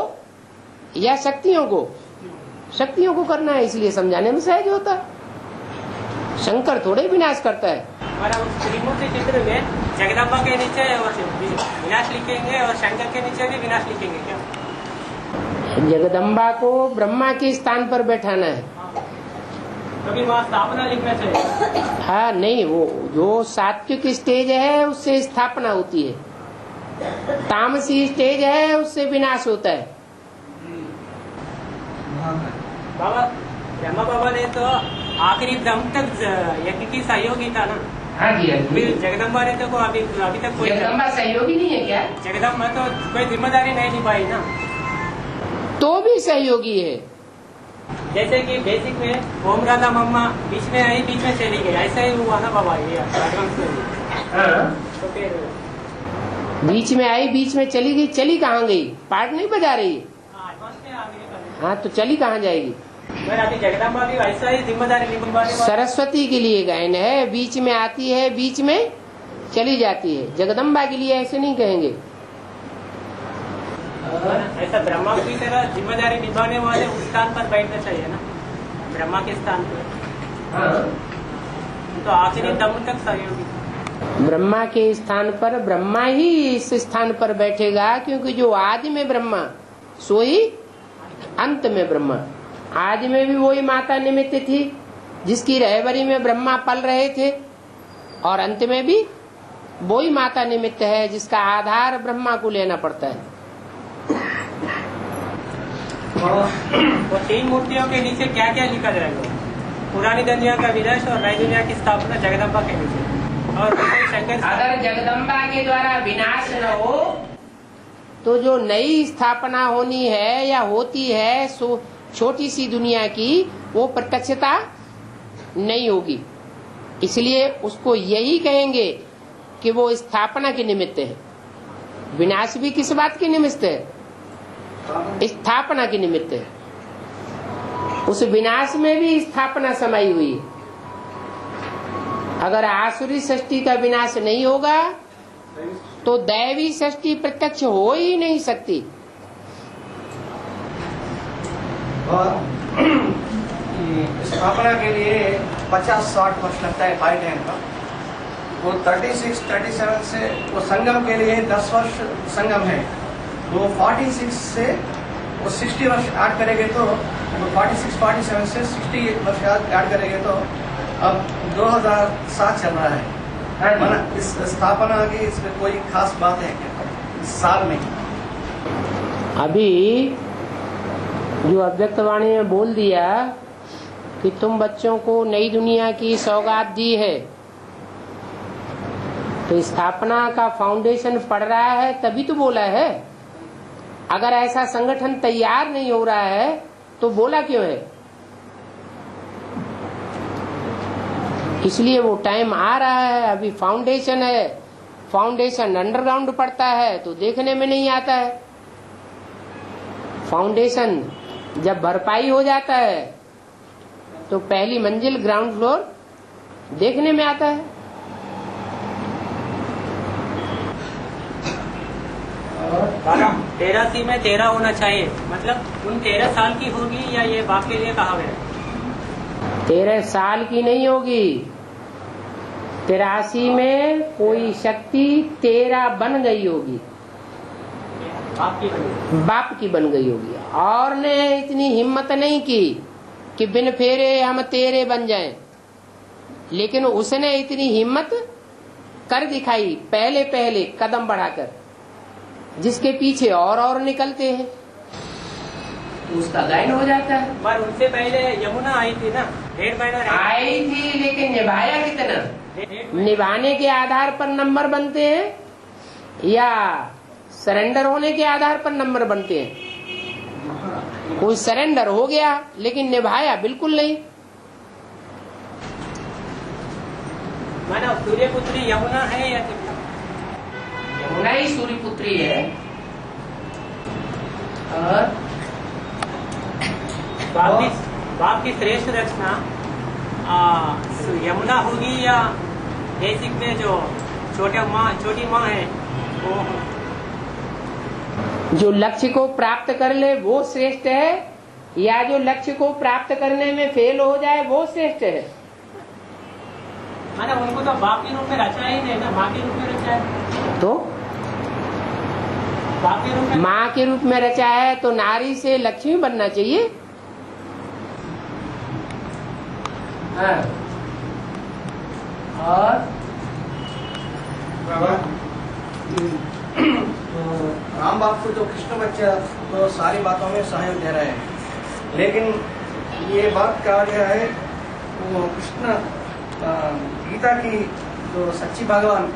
या शक्तियों को? शक्तियों को करना है, इसलिए समझाने में सहज होता। शंकर थोड़े विनाश करता है। त्रिमूर्ति चित्र में जगदम्बा के नीचे और विनाश लिखेंगे और शंकर के नीचे भी विनाश लिखेंगे क्या? जगदम्बा को ब्रह्मा के स्थान पर बैठाना है। कभी वहाँ स्थापना लिखना चाहिए? हाँ नहीं, वो जो सात्विक स्टेज है उससे स्थापना होती है, तामसी स्टेज है उससे विनाश होता है। बाबा ब्रह्मा बाबा ने तो आखिरी दम तक यज्ञ की सहयोगी था ना? हाँ जी। फिर जगदम्बा ने तो अभी तक कोई जगदम्बा सहयोगी नहीं है क्या? जगदम्बा तो कोई जिम्मेदारी नहीं निभाई ना? तो भी सहयोगी है। जैसे कि बेसिक में ओम राधा मम्मा बीच में आई बीच में चली गई, ऐसा ही हुआ ना बाबा ये तो फिर बीच में आई बीच में चली गई। चली कहाँ गई? पार्ट नहीं बजा रही है। हाँ तो चली कहाँ जाएगी? अभी जगदम्बा भी ऐसा ही जिम्मेदारी निभाने सरस्वती के लिए गायन है, बीच में आती है बीच में चली जाती है। जगदम्बा के लिए ऐसे नहीं कहेंगे। ऐसा ब्रह्मा की तरह जिम्मेदारी निभाने वाले उस स्थान पर बैठना चाहिए ना, ब्रह्मा के स्थान पर। तो आखिरी दम तक सहयोगी। ब्रह्मा के स्थान पर ब्रह्मा ही इस स्थान पर बैठेगा, क्योंकि जो आदि में ब्रह्मा सो ही अंत में ब्रह्मा। आदि में भी वही माता निमित्त थी जिसकी रहबरी में ब्रह्मा पल रहे थे, और अंत में भी वही माता निमित्त है जिसका आधार ब्रह्मा को लेना पड़ता है। वो तीन मूर्तियों के नीचे क्या क्या लिखा जाएगा? पुरानी दुनिया का विनाश और नई दुनिया की स्थापना जगदम्बा के नीचे। और शंकर अगर जगदम्बा के द्वारा विनाश न हो तो जो नई स्थापना होनी है या होती है सो छोटी सी दुनिया की, वो प्रत्यक्षता नहीं होगी। इसलिए उसको यही कहेंगे कि वो स्थापना के निमित्त है। विनाश भी किस बात के निमित्त है? स्थापना के निमित्त है। उस विनाश में भी स्थापना समाई हुई है। अगर आसुरी सृष्टि का विनाश नहीं होगा तो दैवी सृष्टि प्रत्यक्ष हो ही नहीं सकती। स्थापना के लिए 50-60 वर्ष लगता है बाई टाइम का। वो 36-37 से वो संगम के लिए 10 वर्ष संगम है। वो 46 से वो 60 वर्ष ऐड करेंगे तो 46-47 से 60 वर्ष ऐड करेंगे तो अब 2007 चल रहा है। माना इस स्थापना की इसमें कोई खास बात है इस साल में? अभी जो अव्यक्तवाणी में बोल दिया कि तुम बच्चों को नई दुनिया की सौगात दी है, तो स्थापना का फाउंडेशन पड़ रहा है तभी तो बोला है। अगर ऐसा संगठन तैयार नहीं हो रहा है तो बोला क्यों है? इसलिए वो टाइम आ रहा है। अभी फाउंडेशन है, फाउंडेशन अंडरग्राउंड पड़ता है तो देखने में नहीं आता है। फाउंडेशन जब भरपाई हो जाता है तो पहली मंजिल ग्राउंड फ्लोर देखने में आता है। बाबा 13 में 13 होना चाहिए, मतलब उन 13 साल की होगी या ये बाप के लिए कहा गया? 13 साल की नहीं होगी। 83 में कोई शक्ति 13 बन गई होगी, बाप की बन गई होगी। और ने इतनी हिम्मत नहीं की कि बिन फेरे हम तेरे बन जाएं, लेकिन उसने इतनी हिम्मत कर दिखाई पहले पहले कदम बढ़ाकर, जिसके पीछे और निकलते हैं उसका गायन हो जाता है। पर उनसे पहले यमुना आई थी ना, 1.5 महीना आई थी, लेकिन निभाया कितना? निभाने के आधार पर नंबर बनते हैं या सरेंडर होने के आधार पर नंबर बनते हैं? कोई सरेंडर हो गया लेकिन निभाया बिल्कुल नहीं। माना सूर्यपुत्री यमुना है या यमुना ही सूर्यपुत्री है। और बाप की श्रेष्ठ रचना यमुना होगी या बेसिक में जो छोटी माँ है वो? जो लक्ष्य को प्राप्त कर ले वो श्रेष्ठ है, या जो लक्ष्य को प्राप्त करने में फेल हो जाए वो श्रेष्ठ है? माना उनको तो बाप के रूप में रचा ही नहीं ना, माँ के रूप में रचा है। तो बाप के रूप में, माँ के रूप में रचा है तो नारी से लक्ष्मी बनना चाहिए। हाँ। और बाबा राम बाप को तो कृष्ण बच्चा तो सारी बातों में सहयोग दे रहे हैं, लेकिन ये बात कहा गया है वो कृष्ण गीता की जो सच्ची भगवान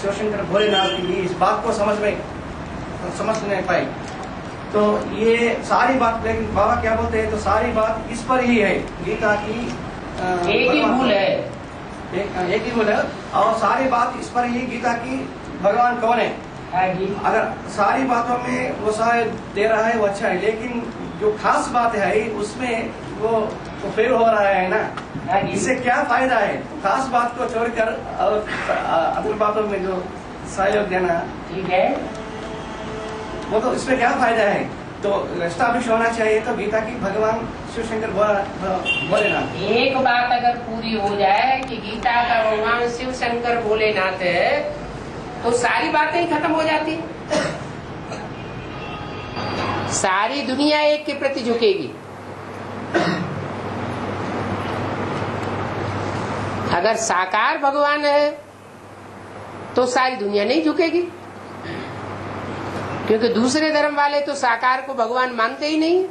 शिवशंकर भोलेनाथ की इस बात को समझ नहीं पाई। तो ये सारी बात, लेकिन बाबा क्या बोलते हैं, तो सारी बात इस पर ही है, गीता की एक ही भूल है, एक ही भूल है, और सारी बात इस पर ही, गीता की भगवान कौन है। अगर सारी बातों में वो सहाय दे रहा है वो अच्छा है, लेकिन जो खास बात है उसमें वो फेल हो रहा है ना, इससे क्या फायदा है? खास बात को छोड़कर और अदर बातों में जो सहयोग देना ठीक है, वो तो इसमें क्या फायदा है? तो एस्टैब्लिश होना चाहिए तो गीता की भगवान शिवशंकर भोलेनाथ। एक बात अगर पूरी हो जाए कि गीता का भगवान शिवशंकर भोलेनाथ है तो सारी बातें ही खत्म हो जाती। सारी दुनिया एक के प्रति झुकेगी। अगर साकार भगवान है तो सारी दुनिया नहीं झुकेगी, क्योंकि दूसरे धर्म वाले तो साकार को भगवान मानते ही नहीं।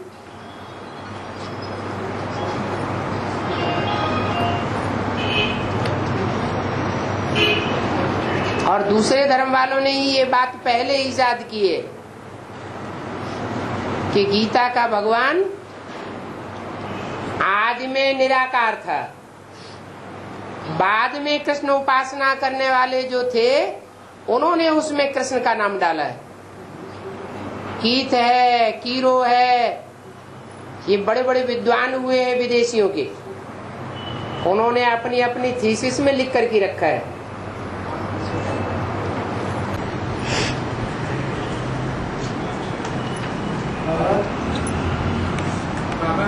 और दूसरे धर्म वालों ने ही ये बात पहले ईजाद की है कि गीता का भगवान आदि में निराकार था, बाद में कृष्ण उपासना करने वाले जो थे उन्होंने उसमें कृष्ण का नाम डाला है। कीथ है, कीरो है, ये बड़े बड़े विद्वान हुए हैं विदेशियों के, उन्होंने अपनी अपनी थीसिस में लिख करके रखा है। बाबा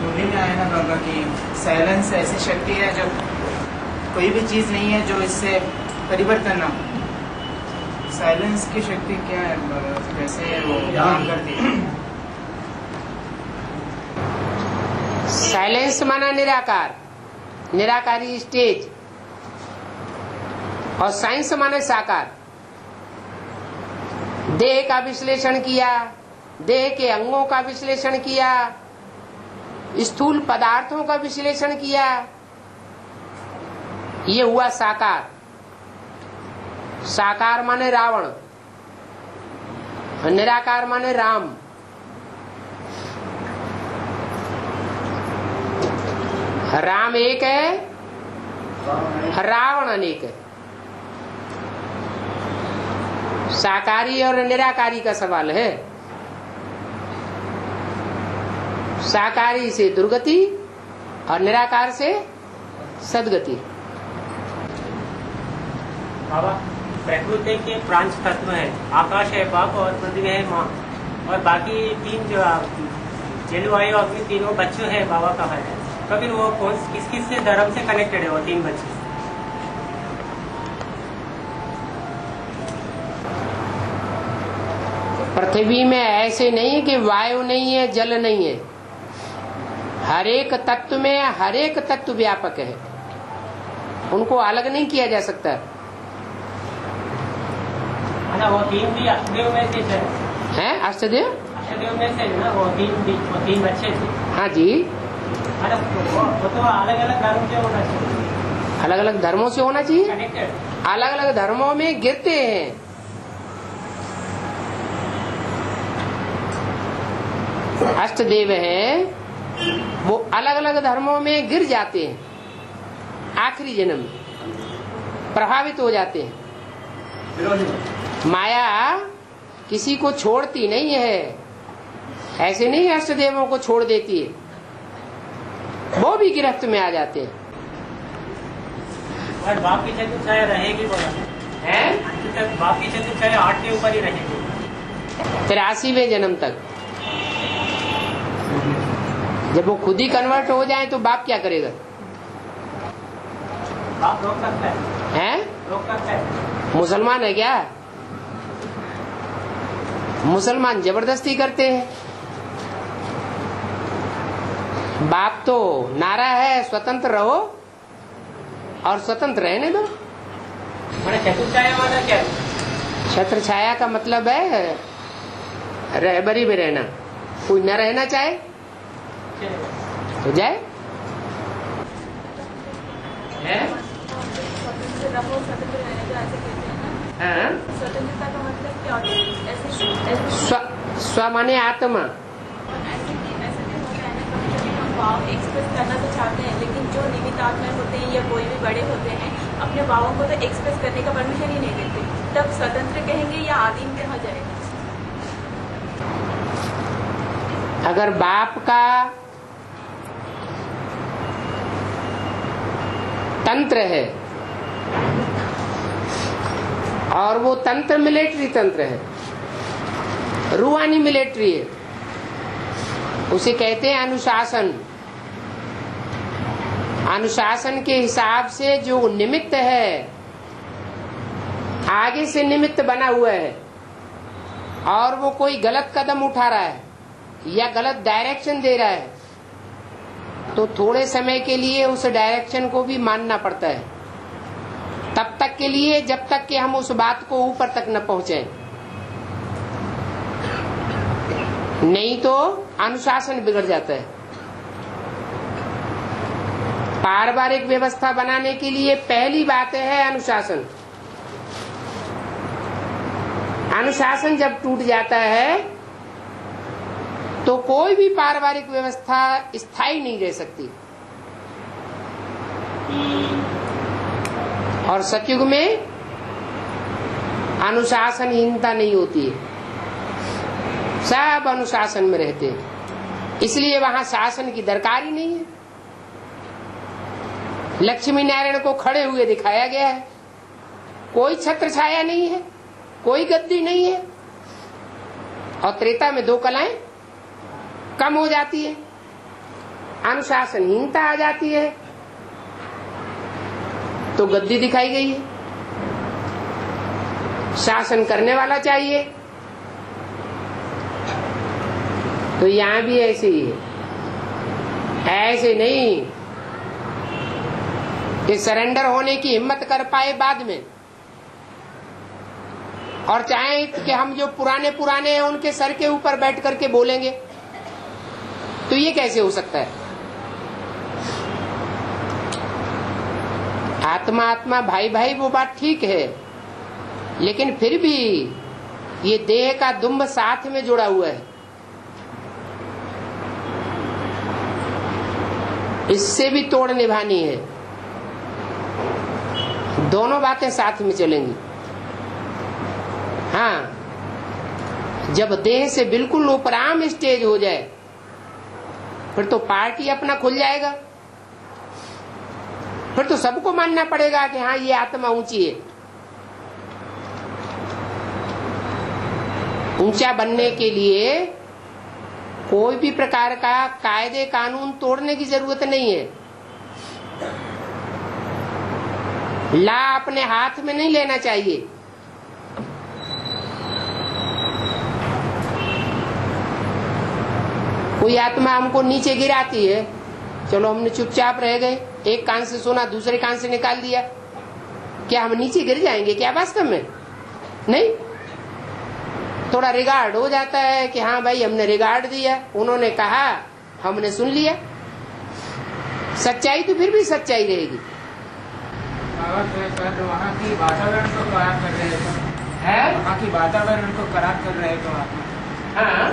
मूवी में आया ना बाबा कि साइलेंस ऐसी शक्ति है जो कोई भी चीज नहीं है जो इससे परिवर्तन ना हो। साइलेंस की शक्ति क्या है बाबा, कैसे वो काम करती है? साइलेंस माना निराकार, निराकारी स्टेज, और साइंस माने साकार। देह का विश्लेषण किया, देह के अंगों का विश्लेषण किया, स्थूल पदार्थों का विश्लेषण किया, ये हुआ साकार। साकार माने रावण, निराकार माने राम। राम एक है, रावण अनेक है। साकारी और निराकारी का सवाल है। साकारी से दुर्गति और निराकार से सदगति। बाबा, प्रकृति के पांच तत्व है, आकाश है, वाक और पृथ्वी है, माँ, और बाकी तीन जो जलवायु अग्नि तीनों बच्चों है बाबा का है। तो फिर वो कौन किस किस से धर्म से कनेक्टेड है वो तीन बच्चे? पृथ्वी में ऐसे नहीं है कि वायु नहीं है, जल नहीं है। हर एक तत्व में हर एक तत्व व्यापक है, उनको अलग नहीं किया जा सकता। वो तीन भी अष्टदेव में से है, अष्टदेव अष्टदेव में से ना, वो तीन बच्चे थे। हाँ जी, वो तो अलग अलग धर्म से होना चाहिए, अलग अलग धर्मों से होना चाहिए। कनेक्टेड अलग अलग धर्मों में गिरते हैं। अष्टदेव हैं, वो अलग अलग धर्मों में गिर जाते हैं, आखिरी जन्म में प्रभावित हो जाते हैं। माया किसी को छोड़ती नहीं है, ऐसे नहीं अष्टदेवों को छोड़ देती है, वो भी गिरफ्त में आ जाते हैं। और बाप की चतुर्छाया रहेगी, बोला है बाप की चतुर्छाया 8 के ऊपर ही रहेगी 83वें जन्म तक। जब वो खुद ही कन्वर्ट हो जाए तो बाप क्या करेगा? बाप रोक सकता है? रोक सकता है। मुसलमान है क्या? मुसलमान जबरदस्ती करते हैं। बाप तो नारा है स्वतंत्र रहो और स्वतंत्र रहने दो। छत्र छाया वाला क्या? छत्र छाया का मतलब है रहबरी में रहना। कोई न रहना चाहे तो जाए। स्वतंत्रता का मतलब क्या होता है? ऐसे स्व माने आत्मा। ऐसे भी होता है ना, कभी हम भाव एक्सप्रेस करना तो चाहते हैं, लेकिन जो निमित्त आत्मा होते हैं या कोई भी बड़े होते हैं अपने भावों को तो एक्सप्रेस करने का परमिशन ही नहीं देते। तब स्वतंत्र कहेंगे या आदिम कहा जाएगा? अगर बाप का तंत्र है और वो तंत्र मिलिट्री तंत्र है, रूहानी मिलिट्री है, उसे कहते हैं अनुशासन। अनुशासन के हिसाब से जो निमित्त है, आगे से निमित्त बना हुआ है और वो कोई गलत कदम उठा रहा है या गलत डायरेक्शन दे रहा है, तो थोड़े समय के लिए उस डायरेक्शन को भी मानना पड़ता है, तब तक के लिए जब तक कि हम उस बात को ऊपर तक न पहुंचे। नहीं तो अनुशासन बिगड़ जाता है। पारिवारिक व्यवस्था बनाने के लिए पहली बात है अनुशासन। अनुशासन जब टूट जाता है तो कोई भी पारिवारिक व्यवस्था स्थायी नहीं रह सकती। और सतयुग में अनुशासनहीनता नहीं होती है, सब अनुशासन में रहते हैं, इसलिए वहां शासन की दरकार ही नहीं है। लक्ष्मी नारायण को खड़े हुए दिखाया गया है, कोई छत्र छाया नहीं है, कोई गद्दी नहीं है। और त्रेता में 2 कलाएं कम हो जाती है, अनुशासनहीनता आ जाती है, तो गद्दी दिखाई गई है। शासन करने वाला चाहिए, तो यहां भी ऐसे ही है। ऐसे नहीं कि सरेंडर होने की हिम्मत कर पाए बाद में, और चाहे कि हम जो पुराने पुराने हैं उनके सर के ऊपर बैठ करके बोलेंगे, तो ये कैसे हो सकता है? आत्मा आत्मा भाई भाई वो बात ठीक है, लेकिन फिर भी ये देह का दुम्ब साथ में जुड़ा हुआ है, इससे भी तोड़ निभानी है। दोनों बातें साथ में चलेंगी। हाँ, जब देह से बिल्कुल उपराम स्टेज हो जाए फिर तो पार्टी अपना खुल जाएगा, फिर तो सबको मानना पड़ेगा कि हाँ ये आत्मा ऊंची है। ऊंचा बनने के लिए कोई भी प्रकार का कायदे कानून तोड़ने की जरूरत नहीं है। ला अपने हाथ में नहीं लेना चाहिए। कोई आत्मा हमको नीचे गिराती है, चलो हमने चुपचाप रह गए, एक कान से सुना दूसरे कान से निकाल दिया, क्या हम नीचे गिर जाएंगे क्या वास्तव में? नहीं, थोड़ा रिगार्ड हो जाता है कि हाँ भाई हमने रिगार्ड दिया, उन्होंने कहा हमने सुन लिया। सच्चाई तो फिर भी सच्चाई रहेगी। वहाँ की वातावरण को खराब कर रहे हैं, वहाँ की वातावरण को खराब कर रहे हैं तो आत्मा। हाँ,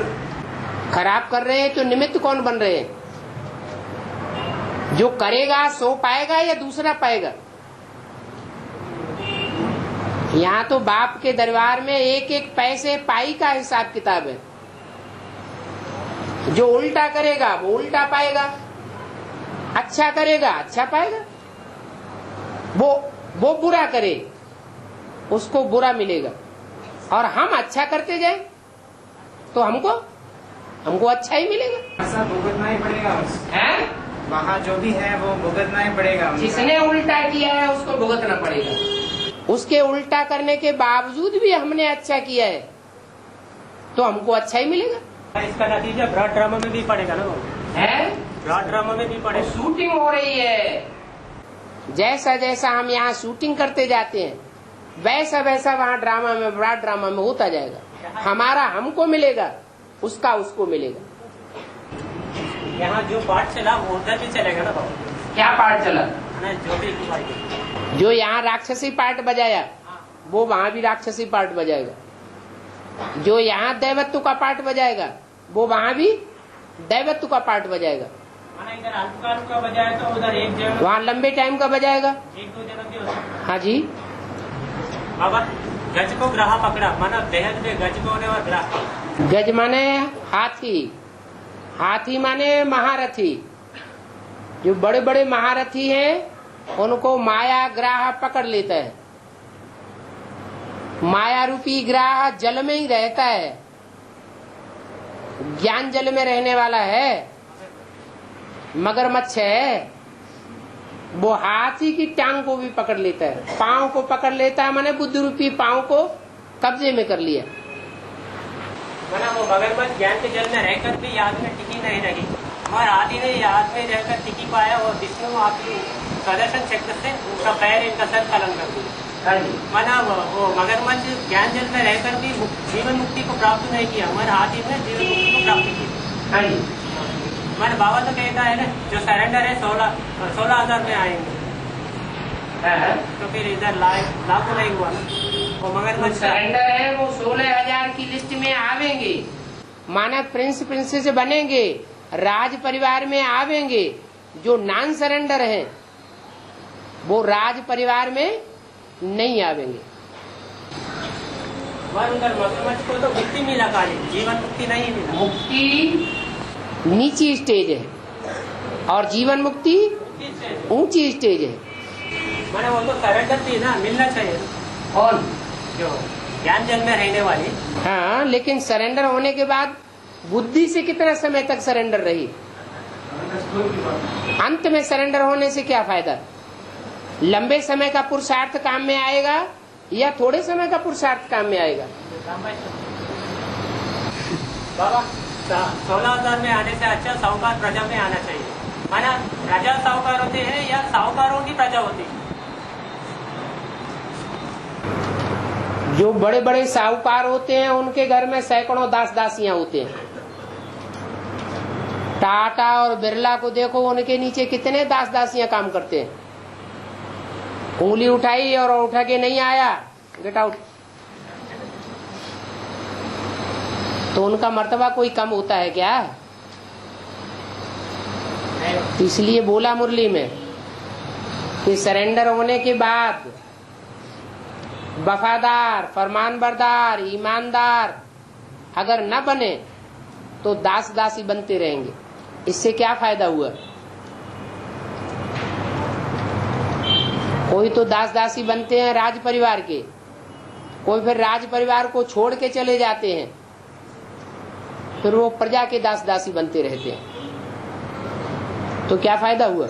खराब कर रहे हैं तो निमित्त कौन बन रहे हैं? जो करेगा सो पाएगा या दूसरा पाएगा? यहाँ तो बाप के दरबार में एक एक पैसे पाई का हिसाब किताब है। जो उल्टा करेगा वो उल्टा पाएगा, अच्छा करेगा अच्छा पाएगा, वो बुरा करे उसको बुरा मिलेगा, और हम अच्छा करते जाए तो हमको अच्छा ही मिलेगा। ऐसा भुगतना ही पड़ेगा है? वहाँ जो भी है वो भुगतना ही पड़ेगा। जिसने उल्टा किया है उसको भुगतना पड़ेगा। उसके उल्टा करने के बावजूद भी हमने अच्छा किया है तो हमको अच्छा ही मिलेगा। इसका नतीजा ब्रॉड ड्रामा में भी पड़ेगा ना? है, ब्रॉड ड्रामा में भी पड़ेगा। शूटिंग हो रही है, जैसा जैसा हम यहाँ शूटिंग करते जाते हैं वैसा वैसा वहाँ ड्रामा में ब्रॉड ड्रामा में होता जाएगा। हमारा हमको मिलेगा, उसका उसको मिलेगा। यहाँ जो पार्ट चला वो उधर भी चलेगा ना बाबू? क्या पार्ट चला? जो जो यहाँ राक्षसी पार्ट बजाया वो वहाँ भी राक्षसी पार्ट बजाएगा। जो यहाँ दैवत्व का पार्ट बजाएगा वो वहाँ भी दैवत्व का पार्ट बजाएगा। इधर अल्पकाल का बजाए तो उधर एक जन्म, वहाँ लंबे टाइम का बजाएगा। 1-2 जन्म भी होता है। हाँ जी बाबा, गज को ग्राह पकड़ा, माना बेहद में गज को होने और ग्राह। गज माने हाथी, हाथी माने महारथी। जो बड़े बड़े महारथी हैं उनको माया ग्राह पकड़ लेता है। माया रूपी ग्राह जल में ही रहता है, ज्ञान जल में रहने वाला है। मगरमच्छ है, वो हाथी की टांग को भी पकड़ लेता है, पांव को पकड़ लेता है, माने बुद्धि रूपी पांव को कब्जे में कर लिया। माना वो मगरमच्छ ज्ञान के जल में रहकर भी याद में टिकी नहीं रही, और आदि ने याद में रहकर टिकी पाया, और विष्णु आपकी प्रदर्शन चक्र से उनका पैर इनका सर कलंक कर दिया। माना वो मगरमच्छ ज्ञान जल में रहकर भी जीवन मुक्ति को प्राप्त नहीं किया, मगर आदि में जीवन मुक्ति को प्राप्त की। मैंने बाबा तो कहता है ना, जो सरेंडर है 16,000 में आएंगे, तो फिर इधर लागू नहीं हुआ ना। वो मगरमच्छ सरेंडर है वो 16,000 की लिस्ट में आवेंगे, मानव प्रिंस प्रिंसेस बनेंगे, राज परिवार में आवेंगे। जो नॉन सरेंडर हैं वो राज परिवार में नहीं आवेंगे। उधर मगरमच्छ को तो मुक्ति मिला, खाली जीवन मुक्ति नहीं मिला। मुक्ति नीची स्टेज है और जीवन मुक्ति ऊंची स्टेज है। मैंने वो तो सरेंडर थी ना, मिलना चाहिए। और जो ज्ञान जल में रहने वाली। हाँ, लेकिन सरेंडर होने के बाद बुद्धि से कितना समय तक सरेंडर रही? अंत में सरेंडर होने से क्या फायदा? लंबे समय का पुरुषार्थ काम में आएगा या थोड़े समय का पुरुषार्थ काम में आएगा? बाबा 16,000 में आने से अच्छा साहूकार प्रजा में आना चाहिए। माना राजा साहूकार होते हैं या साहूकारों की प्रजा होती है? जो बड़े बड़े साहूकार होते हैं उनके घर में सैकड़ों दास दासियां होते हैं। टाटा और बिरला को देखो, उनके नीचे कितने दास दासियां काम करते हैं। उंगली उठाई और उठा के नहीं आया, गेट आउट। तो उनका मर्तबा कोई कम होता है क्या? तो इसलिए बोला मुरली में कि सरेंडर होने के बाद वफादार, फरमानबरदार, ईमानदार अगर न बने तो दास दासी बनते रहेंगे। इससे क्या फायदा हुआ? कोई तो दास दासी बनते हैं राज परिवार के, कोई फिर राज परिवार को छोड़ के चले जाते हैं, फिर वो प्रजा के दास दासी बनते रहते हैं। तो क्या फायदा हुआ?